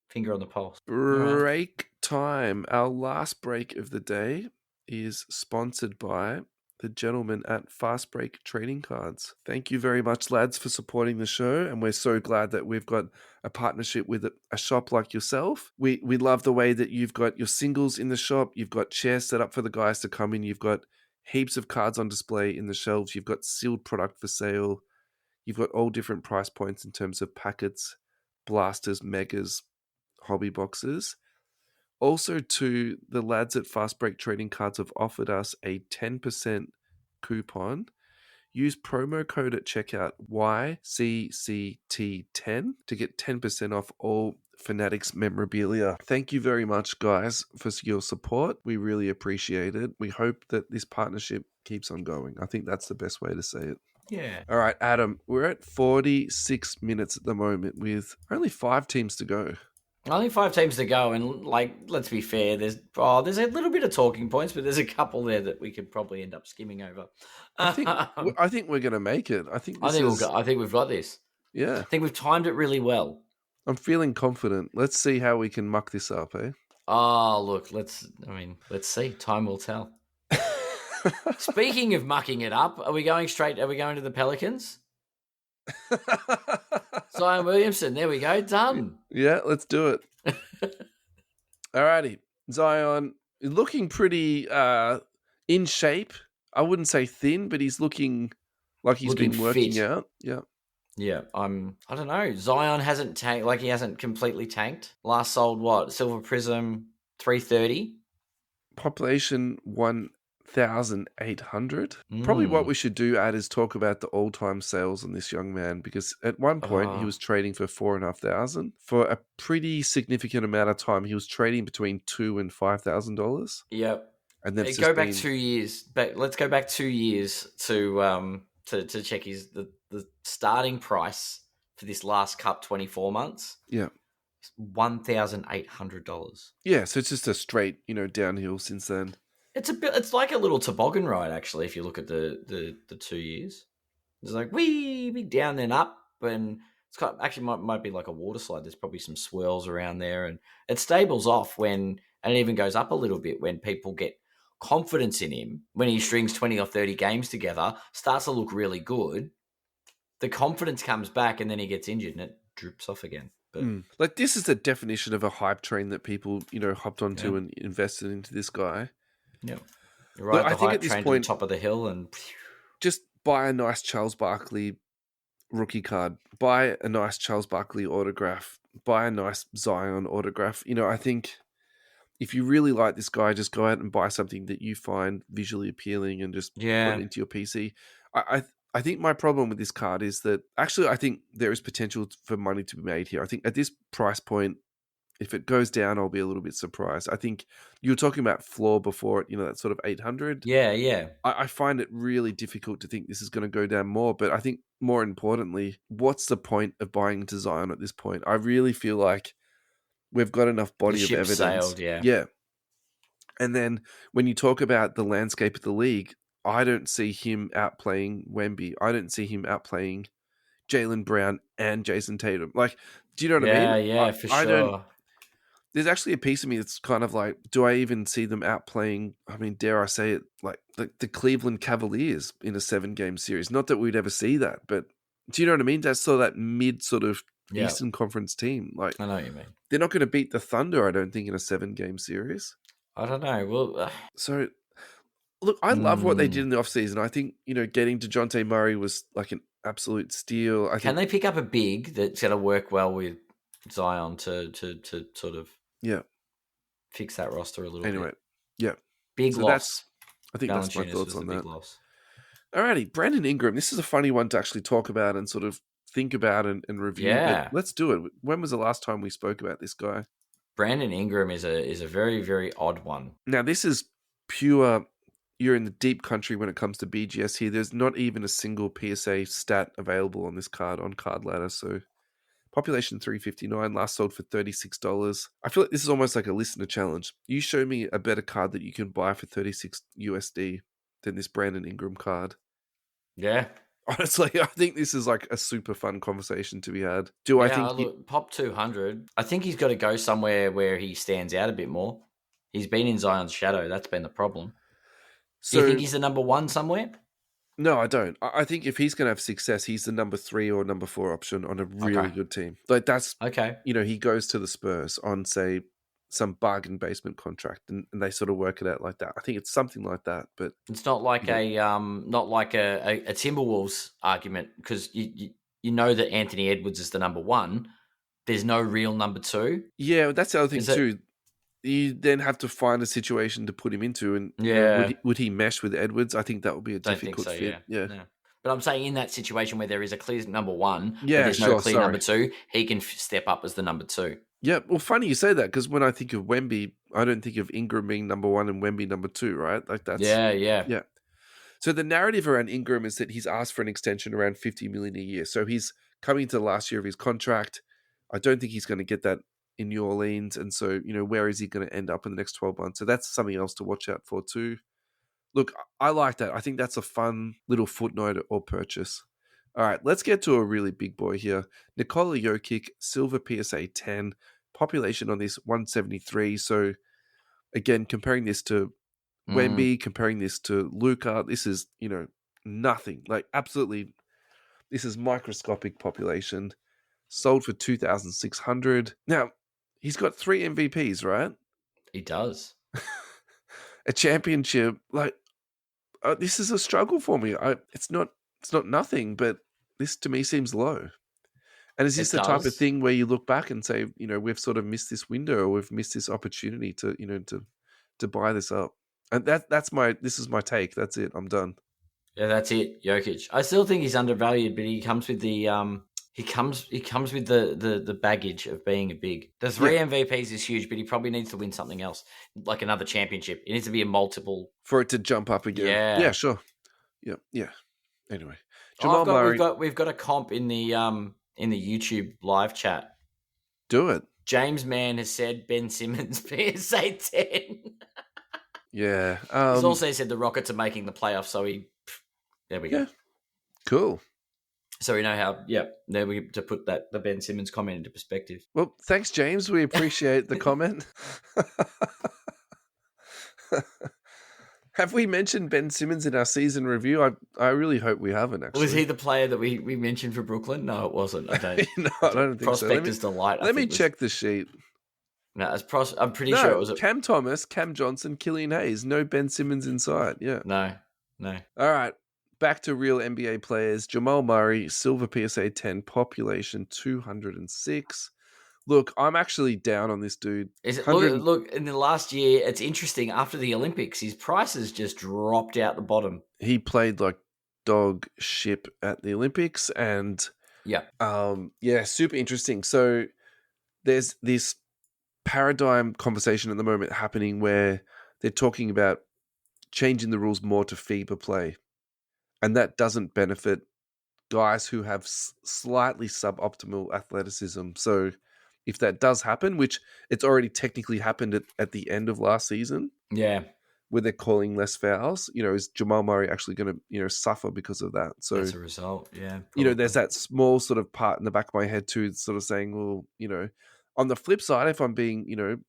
S1: Finger on the pulse.
S2: Break time. Our last break of the day is sponsored by the gentleman at Fast Break Trading Cards. Thank you very much, lads, for supporting the show. And we're so glad that we've got a partnership with a shop like yourself. We love the way that you've got your singles in the shop. You've got chairs set up for the guys to come in. You've got heaps of cards on display in the shelves. You've got sealed product for sale. You've got all different price points in terms of packets, blasters, megas, hobby boxes. Also, to the lads at Fast Break Trading Cards have offered us a 10% coupon. Use promo code at checkout YCCT10 to get 10% off all Fanatics memorabilia. Thank you very much, guys, for your support. We really appreciate it. We hope that this partnership keeps on going. I think that's the best way to say it.
S1: Yeah.
S2: All right, Adam, we're at 46 minutes at the moment with only 5 teams to go.
S1: Only 5 teams to go, and let's be fair. There's a little bit of talking points, but there's a couple there that we could probably end up skimming over.
S2: I think we're going to make it. I think
S1: we've got this.
S2: Yeah,
S1: I think we've timed it really well.
S2: I'm feeling confident. Let's see how we can muck this up, eh?
S1: Oh, look, let's see. Time will tell. Speaking of mucking it up, are we going to the Pelicans? Zion Williamson, there we go, done.
S2: Yeah, let's do it. Alrighty, Zion looking pretty in shape. I wouldn't say thin, but he's looking like he's been working fit. Out.
S1: Yeah. I don't know. Zion hasn't tanked, he hasn't completely tanked. Last sold what? Silver Prism 330.
S2: Population 1,800. Probably what we should do, Ad, is talk about the all-time sales on this young man, because at one point he was trading for 4,500. For a pretty significant amount of time, he was trading between $2,000 and $5,000.
S1: Yep.
S2: And then
S1: go back 2 years. Let's go back 2 years to check the starting price for this last cup 24 months.
S2: Yeah.
S1: $1,800.
S2: Yeah, so it's just a straight, downhill since then.
S1: It's like a little toboggan ride, actually, if you look at the 2 years. It's like wee down then up, and it's might be like a water slide. There's probably some swirls around there, and it stables off and it even goes up a little bit when people get confidence in him. When he strings 20 or 30 games together, starts to look really good. The confidence comes back, and then he gets injured, and it drips off again.
S2: But this is the definition of a hype train that people, hopped onto and invested into this guy.
S1: Yeah, right. I think at this point, to the top of the hill, and
S2: just buy a nice Charles Barkley rookie card, buy a nice Charles Barkley autograph, buy a nice Zion autograph. I think if you really like this guy, just go out and buy something that you find visually appealing and just put it into your PC. I think my problem with this card is that actually I think there is potential for money to be made here. I think at this price point, if it goes down, I'll be a little bit surprised. I think you were talking about floor before it, that sort of 800.
S1: Yeah.
S2: I find it really difficult to think this is going to go down more. But I think more importantly, what's the point of buying into Zion at this point? I really feel like we've got enough body of evidence.
S1: Sailed,
S2: yeah. And then when you talk about the landscape of the league, I don't see him outplaying Wemby. I don't see him outplaying Jaylen Brown and Jason Tatum. Do you know what I mean?
S1: Yeah, for sure.
S2: There's actually a piece of me that's kind of like, do I even see them outplaying, dare I say it, like the Cleveland Cavaliers in a 7-game series? Not that we'd ever see that, but do you know what I mean? That's sort of that mid sort of
S1: Yeah,
S2: Eastern Conference team. Like,
S1: I know what you mean.
S2: they're not going to beat the Thunder, I don't think, in a 7-game series.
S1: I don't know. Well,
S2: So, look, I love what they did in the offseason. I think, getting DeJounte Murray was like an absolute steal.
S1: can they pick up a big that's going to work well with Zion to sort of fix that roster a little
S2: anyway,
S1: bit?
S2: yeah.
S1: Big
S2: So
S1: loss.
S2: I think that's my
S1: Valanciunas
S2: thoughts
S1: was
S2: on
S1: the
S2: that.
S1: big loss.
S2: Alrighty, Brandon Ingram. This is a funny one to actually talk about and sort of think about and review.
S1: Yeah.
S2: But let's do it. When was the last time we spoke about this guy?
S1: Brandon Ingram is a very, very odd one.
S2: Now, this is pure. You're in the deep country when it comes to BGS here. There's not even a single PSA stat available on this card on Card Ladder. So, population 359, last sold for $36. I feel like this is almost like a listener challenge. You show me a better card that you can buy for 36 USD than this Brandon Ingram card.
S1: Yeah.
S2: Honestly, I think this is like a super fun conversation to be had. I think
S1: look, pop 200. I think he's got to go somewhere where he stands out a bit more. He's been in Zion's shadow. That's been the problem. Do you think he's the number one somewhere?
S2: No, I don't. I think if he's going to have success, he's the number 3 or number 4 option on a really good team. Like, that's
S1: okay.
S2: He goes to the Spurs on, say, some bargain basement contract, and they sort of work it out like that. I think it's something like that, but
S1: it's not like a Timberwolves argument, because you know that Anthony Edwards is the number one. There's no real number 2.
S2: Yeah, that's the other thing too. You then have to find a situation to put him into, and would he mesh with Edwards? I think that would be a difficult fit. Yeah.
S1: But I'm saying in that situation where there is a clear number 1, but
S2: yeah,
S1: there's no clear number 2, he can step up as the number 2.
S2: Yeah, well, funny you say that, because when I think of Wemby, I don't think of Ingram being number 1 and Wemby number 2, right? Like, that's yeah. So the narrative around Ingram is that he's asked for an extension around $50 million a year. So he's coming to the last year of his contract. I don't think he's going to get that in New Orleans, and so where is he going to end up in the next 12 months? So that's something else to watch out for too. Look, I like that. I think that's a fun little footnote or purchase. All right, let's get to a really big boy here. Nikola Jokic, silver PSA 10, population on this 173. So again, comparing this to Wemby, comparing this to Luka, this is, nothing. Like, absolutely, this is microscopic population. Sold for 2,600. Now, he's got 3 MVPs, right?
S1: He does.
S2: A championship. Like, this is a struggle for me. It's not nothing, but this to me seems low. And is this the type of thing where you look back and say, we've sort of missed this window, or we've missed this opportunity to, to buy this up? And this is my take. That's it. I'm done.
S1: Yeah, that's it. Jokic. I still think he's undervalued, but he comes with the he comes with the baggage of being a big. The 3 MVPs is huge, but he probably needs to win something else, like another championship. It needs to be a multiple
S2: for it to jump up again. Yeah, sure. Yeah. Anyway,
S1: Jamal Murray. We've got a comp in the YouTube live chat.
S2: Do it.
S1: James Mann has said Ben Simmons PSA 10.
S2: Yeah.
S1: He's also said the Rockets are making the playoffs, so there we go.
S2: Yeah. Cool.
S1: So we know how, there we to put the Ben Simmons comment into perspective.
S2: Well, thanks, James. We appreciate the comment. Have we mentioned Ben Simmons in our season review? I really hope we haven't, actually.
S1: Was he the player that we mentioned for Brooklyn? No, it wasn't. I don't.
S2: No, I don't think
S1: Prospector's
S2: so.
S1: Delight.
S2: Let me check the sheet.
S1: No, I'm pretty sure it was
S2: Cam Thomas, Cam Johnson, Killian Hayes. No Ben Simmons inside. Yeah.
S1: No.
S2: All right. Back to real NBA players. Jamal Murray, silver PSA 10, population 206. Look, I'm actually down on this dude.
S1: Look, in the last year, it's interesting. After the Olympics, his prices just dropped out the bottom.
S2: He played like dog shit at the Olympics, and super interesting. So there's this paradigm conversation at the moment happening where they're talking about changing the rules more to FIBA play. And that doesn't benefit guys who have slightly suboptimal athleticism. So if that does happen, which it's already technically happened at the end of last season, where they're calling less fouls, is Jamal Murray actually going to, suffer because of that? So
S1: as a result, probably.
S2: There's that small sort of part in the back of my head too, sort of saying, well, on the flip side, if I'm being,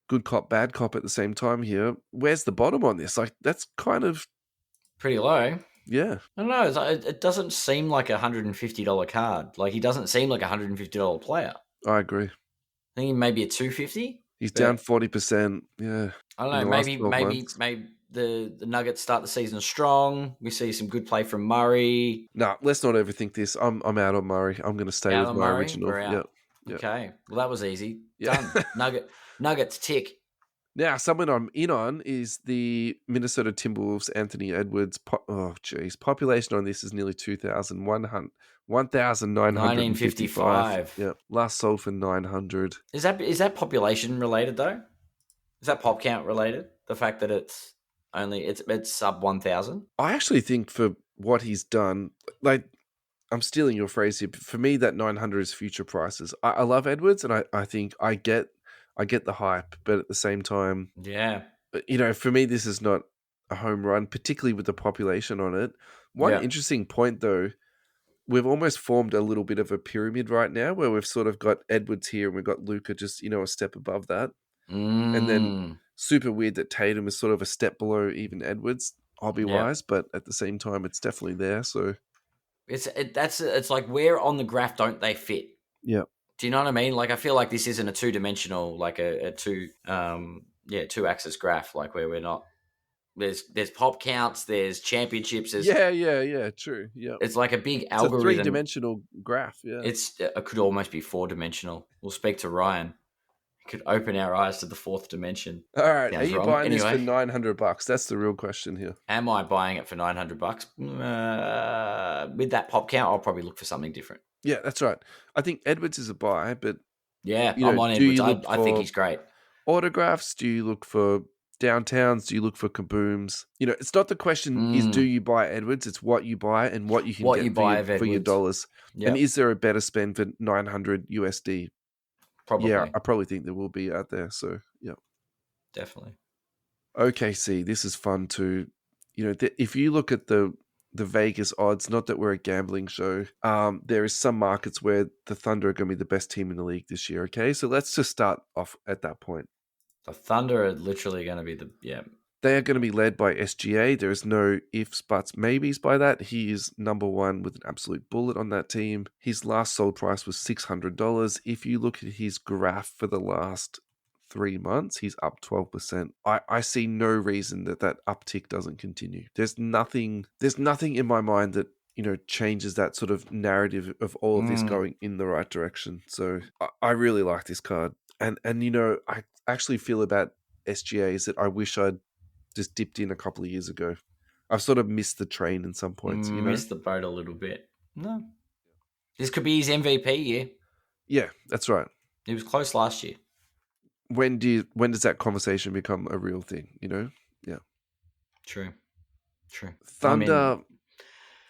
S2: good cop, bad cop at the same time here, where's the bottom on this? Like, that's kind of
S1: pretty low.
S2: Yeah.
S1: I don't know. It doesn't seem like $150 card. Like, he doesn't seem like a $150 player.
S2: I agree.
S1: I think maybe a 250.
S2: He's down
S1: But
S2: 40%. Yeah,
S1: I don't
S2: in
S1: know.
S2: the last
S1: Maybe
S2: 12
S1: maybe
S2: months.
S1: maybe the Nuggets start the season strong. We see some good play from Murray.
S2: No, let's not overthink this. I'm out on Murray. I'm going to stay
S1: Out
S2: with
S1: on
S2: my
S1: Murray.
S2: original.
S1: We're
S2: Yep.
S1: out.
S2: Yep.
S1: Okay. Well, that was easy.
S2: Yeah.
S1: Done. Nuggets tick.
S2: Now, someone I'm in on is the Minnesota Timberwolves, Anthony Edwards. Population on this is nearly 1,955.
S1: 1955.
S2: Yeah, last sold for 900.
S1: Is that population related though? Is that pop count related? The fact that it's sub 1,000.
S2: I actually think for what he's done, like I'm stealing your phrase here. But for me, that 900 is future prices. I love Edwards, and I think I get the hype, but at the same time,
S1: Yeah.
S2: for me, this is not a home run, particularly with the population on it. One
S1: Yeah.
S2: interesting point, though, we've almost formed a little bit of a pyramid right now, where we've sort of got Edwards here, and we've got Luka just a step above that, and then super weird that Tatum is sort of a step below even Edwards, hobby wise, but at the same time, it's definitely there. So
S1: it's like where on the graph don't they fit?
S2: yeah.
S1: Do you know what I mean? Like I feel like this isn't a two-dimensional, like a two-axis graph, like where we're not. There's pop counts, there's championships.
S2: True. Yeah,
S1: It's like a big
S2: it's a
S1: algorithm.
S2: 3-dimensional graph. Yeah,
S1: It could almost be 4-dimensional. We'll speak to Ryan. It could open our eyes to the 4th dimension.
S2: All right,
S1: Sounds
S2: are you
S1: wrong.
S2: buying this for
S1: Anyway.
S2: $900? That's the real question here.
S1: Am I buying it for $900? With that pop count, I'll probably look for something different.
S2: Yeah, that's right. I think Edwards is a buy, but
S1: yeah, I'm on Edwards. I think he's great.
S2: Autographs? Do you look for downtowns? Do you look for kabooms? It's not the question is do you buy Edwards? It's what you buy and what you can get for your dollars. Yep. And is there a better spend for 900 USD?
S1: Probably.
S2: Yeah, I probably think there will be out there. So yeah,
S1: definitely.
S2: OKC, this is fun too. If you look at the Vegas odds, not that we're a gambling show, there is some markets where the Thunder are going to be the best team in the league this year, okay? So let's just start off at that point.
S1: The Thunder are literally going to be
S2: They are going to be led by SGA. There is no ifs, buts, maybes by that. He is number one with an absolute bullet on that team. His last sold price was $600. If you look at his graph for the last 3 months, he's up 12%. I see no reason that uptick doesn't continue. There's nothing in my mind that changes that sort of narrative of all of this going in the right direction. So I really like this card, and I actually feel about SGA is that I wish I'd just dipped in a couple of years ago. I've sort of missed the train in some points.
S1: Missed the boat a little bit. No, this could be his MVP year.
S2: Yeah, that's right.
S1: He was close last year.
S2: When does that conversation become a real thing? Yeah.
S1: True.
S2: Thunder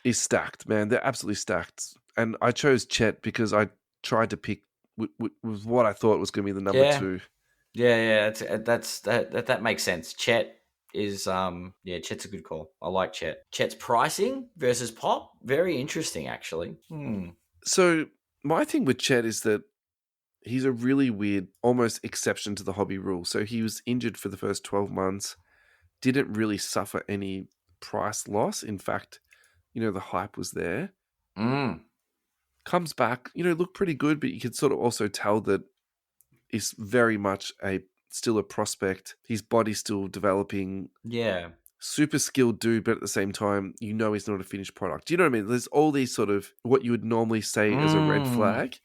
S2: is stacked, man. They're absolutely stacked. And I chose Chet because I tried to pick with what I thought was going to be the number 2.
S1: Yeah. That makes sense. Chet is Chet's a good call. I like Chet. Chet's pricing versus Pop, very interesting actually.
S2: So my thing with Chet is that he's a really weird, almost exception to the hobby rule. So he was injured for the first 12 months, didn't really suffer any price loss. In fact, the hype was there. Comes back, looked pretty good, but you can sort of also tell that he's very much still a prospect. His body's still developing.
S1: Yeah.
S2: Super skilled dude, but at the same time, he's not a finished product. Do you know what I mean? There's all these sort of what you would normally say as a red flag.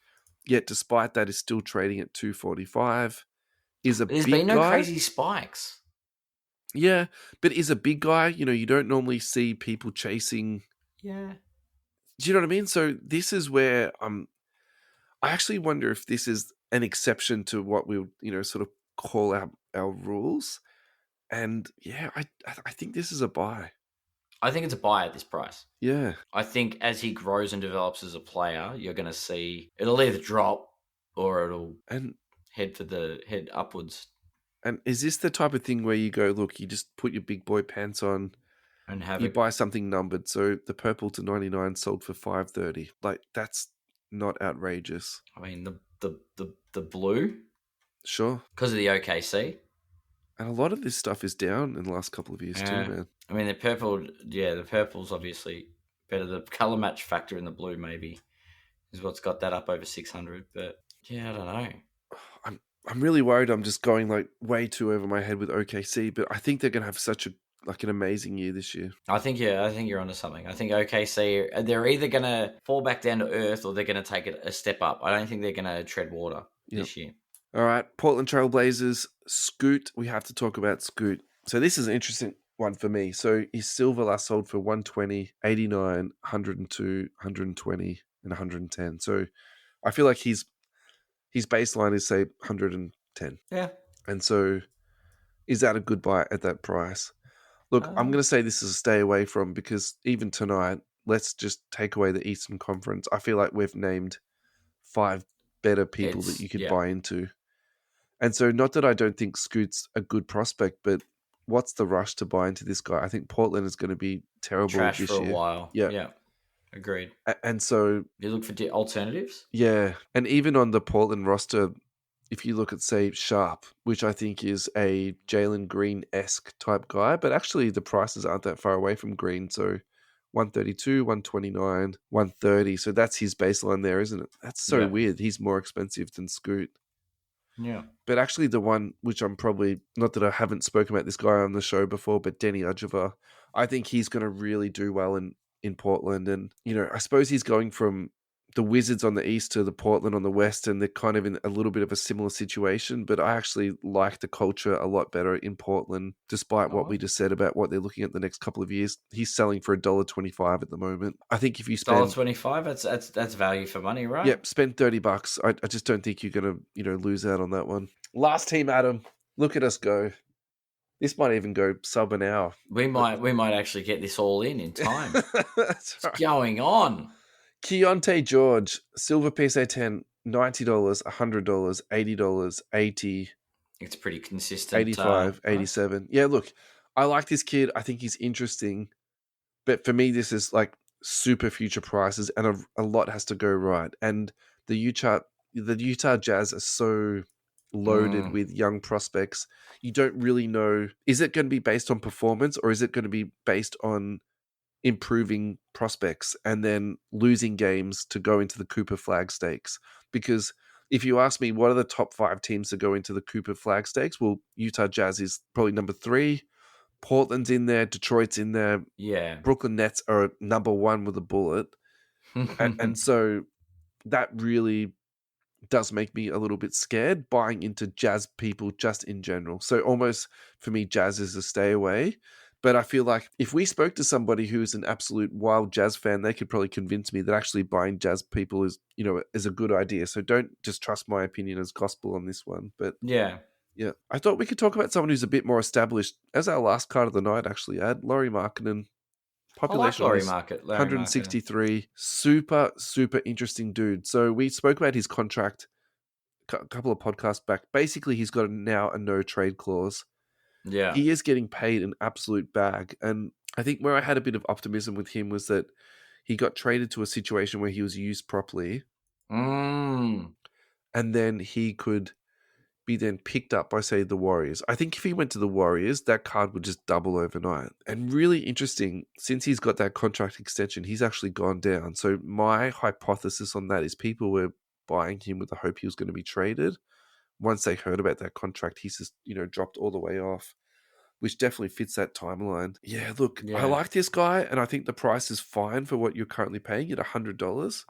S2: Yet, despite that, is still trading at 245. There's
S1: been no crazy spikes.
S2: Yeah, but is a big guy. You don't normally see people chasing.
S1: Yeah.
S2: Do you know what I mean? So this is where I actually wonder if this is an exception to what we'll sort of call our rules. And yeah, I think this is a buy.
S1: I think it's a buy at this price.
S2: Yeah.
S1: I think as he grows and develops as a player, you're going to see it'll either drop or it'll head upwards.
S2: And is this the type of thing where you go, look, you just put your big boy pants on
S1: and
S2: buy something numbered? So the purple to 99 sold for $530. Like that's not outrageous.
S1: I mean the blue,
S2: sure,
S1: because of the OKC.
S2: And a lot of this stuff is down in the last couple of years too, man.
S1: I mean, the purple's obviously better. The color match factor in the blue maybe is what's got that up over 600. But yeah, I don't know.
S2: I'm really worried I'm just going like way too over my head with OKC, but I think they're going to have such an amazing year this year.
S1: I think you're onto something. I think OKC, they're either going to fall back down to earth or they're going to take it a step up. I don't think they're going to tread water this year.
S2: All right, Portland Trailblazers, Scoot. We have to talk about Scoot. So this is an interesting one for me. So his silver last sold for 120, 89, 102, 120, and 110. So I feel like his baseline is, say, 110.
S1: Yeah.
S2: And so is that a good buy at that price? Look, I'm going to say this is a stay away from, because even tonight, let's just take away the Eastern Conference. I feel like we've named 5 better people that you could buy into. And so not that I don't think Scoot's a good prospect, but what's the rush to buy into this guy? I think Portland is going to be terrible
S1: trash
S2: this
S1: for
S2: year.
S1: A while.
S2: Yeah.
S1: Agreed.
S2: And so
S1: you look for alternatives?
S2: Yeah. And even on the Portland roster, if you look at, say, Sharp, which I think is a Jalen Green-esque type guy, but actually the prices aren't that far away from Green. So 132, 129, 130. So that's his baseline there, isn't it? That's so weird. He's more expensive than Scoot.
S1: Yeah.
S2: But actually the one which I'm probably, not that I haven't spoken about this guy on the show before, but Denny Ujava, I think he's going to really do well in Portland. And, I suppose he's going from the Wizards on the east to the Portland on the west, and they're kind of in a little bit of a similar situation. But I actually like the culture a lot better in Portland, despite what we just said about what they're looking at the next couple of years. He's selling for $1.25 at the moment. I think if you spend
S1: $1.25, that's value for money, right?
S2: Yep, spend $30. I just don't think you're gonna lose out on that one. Last team, Adam. Look at us go. This might even go sub an hour.
S1: We might actually get this all in time. What's going on?
S2: Keontae George, silver PSA 10, $90, $100, $80, $80.
S1: It's pretty consistent.
S2: 85, 87. Right? Yeah, look, I like this kid. I think he's interesting. But for me, this is like super future prices, and a lot has to go right. And the Utah Jazz are so loaded with young prospects. You don't really know, is it going to be based on performance, or is it going to be based on improving prospects and then losing games to go into the Cooper Flag Stakes? Because if you ask me, what are the top 5 teams to go into the Cooper Flag Stakes? Well, Utah Jazz is probably number 3. Portland's in there. Detroit's in there.
S1: Yeah.
S2: Brooklyn Nets are number 1 with a bullet. and so that really does make me a little bit scared buying into Jazz people just in general. So almost for me, Jazz is a stay away. But I feel like if we spoke to somebody who is an absolute wild Jazz fan, they could probably convince me that actually buying Jazz people is a good idea. So don't just trust my opinion as gospel on this one. But yeah, I thought we could talk about someone who's a bit more established as our last card of the night. Actually, Laurie Markkinen. Population
S1: I like Laurie
S2: 163. Super, super interesting dude. So we spoke about his contract a couple of podcasts back. Basically, he's got now a no trade clause.
S1: Yeah.
S2: He is getting paid an absolute bag. And I think where I had a bit of optimism with him was that he got traded to a situation where he was used properly. And then he could be then picked up by, say, the Warriors. I think if he went to the Warriors, that card would just double overnight. And really interesting, since he's got that contract extension, he's actually gone down. So my hypothesis on that is people were buying him with the hope he was going to be traded. Once they heard about that contract, he's just, dropped all the way off, which definitely fits that timeline. Yeah, look, I like this guy, and I think the price is fine for what you're currently paying at $100.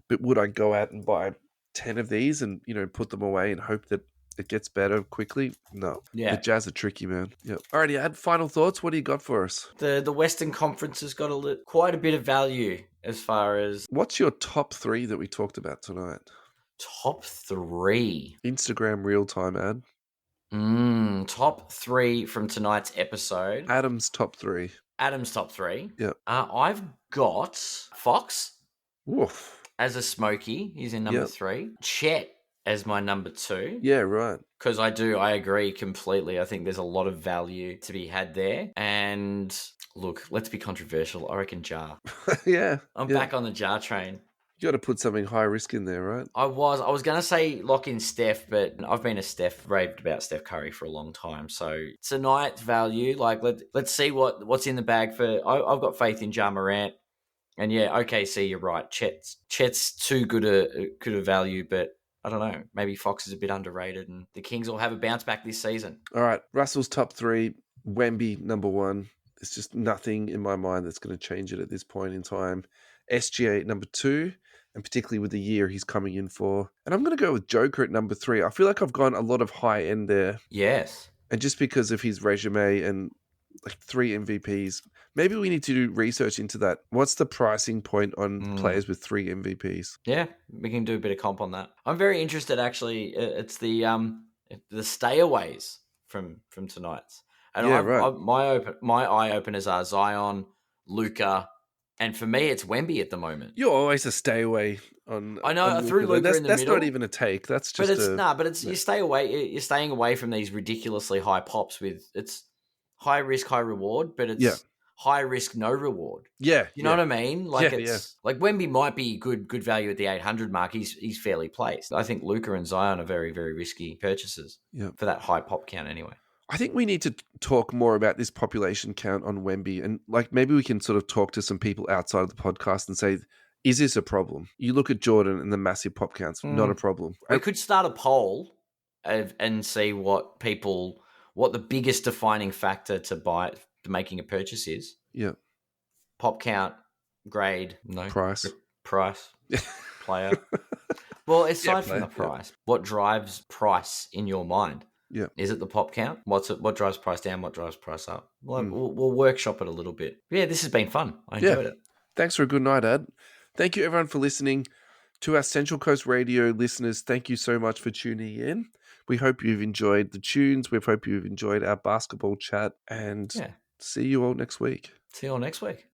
S2: But would I go out and buy 10 of these and, put them away and hope that it gets better quickly? No.
S1: Yeah.
S2: The Jazz are tricky, man. Yeah. Alrighty, Ad, final thoughts. What do you got for us?
S1: The Western Conference has got quite a bit of value as far as...
S2: What's your top 3 that we talked about tonight?
S1: Top 3?
S2: Instagram real-time ad.
S1: Top 3 from tonight's episode.
S2: Adam's top 3.
S1: Yeah. I've got Fox.
S2: Woof.
S1: As a smoky. He's in number 3. Chet as my number 2.
S2: Yeah, right.
S1: Because I agree completely. I think there's a lot of value to be had there. And look, let's be controversial. I reckon Jar.
S2: Yeah.
S1: I'm back on the Jar train.
S2: You got to put something high risk in there, right?
S1: I was going to say lock in Steph, but I've been raved about Steph Curry for a long time. So tonight's value, like let's see what's in the bag for. I've got faith in Ja Morant. And yeah, OKC, you're right. Chet's too good a value, but I don't know. Maybe Fox is a bit underrated, and the Kings will have a bounce back this season.
S2: All right, Russell's top 3, Wemby number 1. There's just nothing in my mind that's going to change it at this point in time. SGA number 2, and particularly with the year he's coming in for. And I'm going to go with Joker at number 3. I feel like I've gone a lot of high end there.
S1: Yes.
S2: And just because of his resume and like 3 MVPs, maybe we need to do research into that. What's the pricing point on players with 3 MVPs?
S1: Yeah, we can do a bit of comp on that. I'm very interested, actually. It's the stayaways from tonight's. And
S2: Yeah, right.
S1: my eye openers are Zion, Luka, and for me, it's Wemby at the moment.
S2: You're always a stay away on.
S1: I know,
S2: on
S1: I threw Luka in the
S2: that's
S1: middle.
S2: not even a take. That's just.
S1: You stay away. You're staying away from these ridiculously high pops. It's high risk, high reward, but it's high risk, no reward.
S2: Yeah,
S1: you know what I mean? Like
S2: yeah.
S1: Like Wemby might be good value at the 800 mark. He's fairly placed. I think Luka and Zion are very, very risky purchases for that high pop count anyway.
S2: I think we need to talk more about this population count on Wemby, and like maybe we can sort of talk to some people outside of the podcast and say, is this a problem? You look at Jordan and the massive pop counts, not a problem.
S1: We could start a poll and see what the biggest defining factor to making a purchase is.
S2: Yeah.
S1: Pop count, grade, no.
S2: Price.
S1: Player. Well, aside from the price, what drives price in your mind?
S2: Yeah.
S1: Is it the pop count? What drives price down? What drives price up? We'll workshop it a little bit. Yeah, this has been fun. I enjoyed it.
S2: Thanks for a good night, Ad. Thank you, everyone, for listening. To our Central Coast Radio listeners, thank you so much for tuning in. We hope you've enjoyed the tunes. We hope you've enjoyed our basketball chat. And see you all next week.
S1: See you all next week.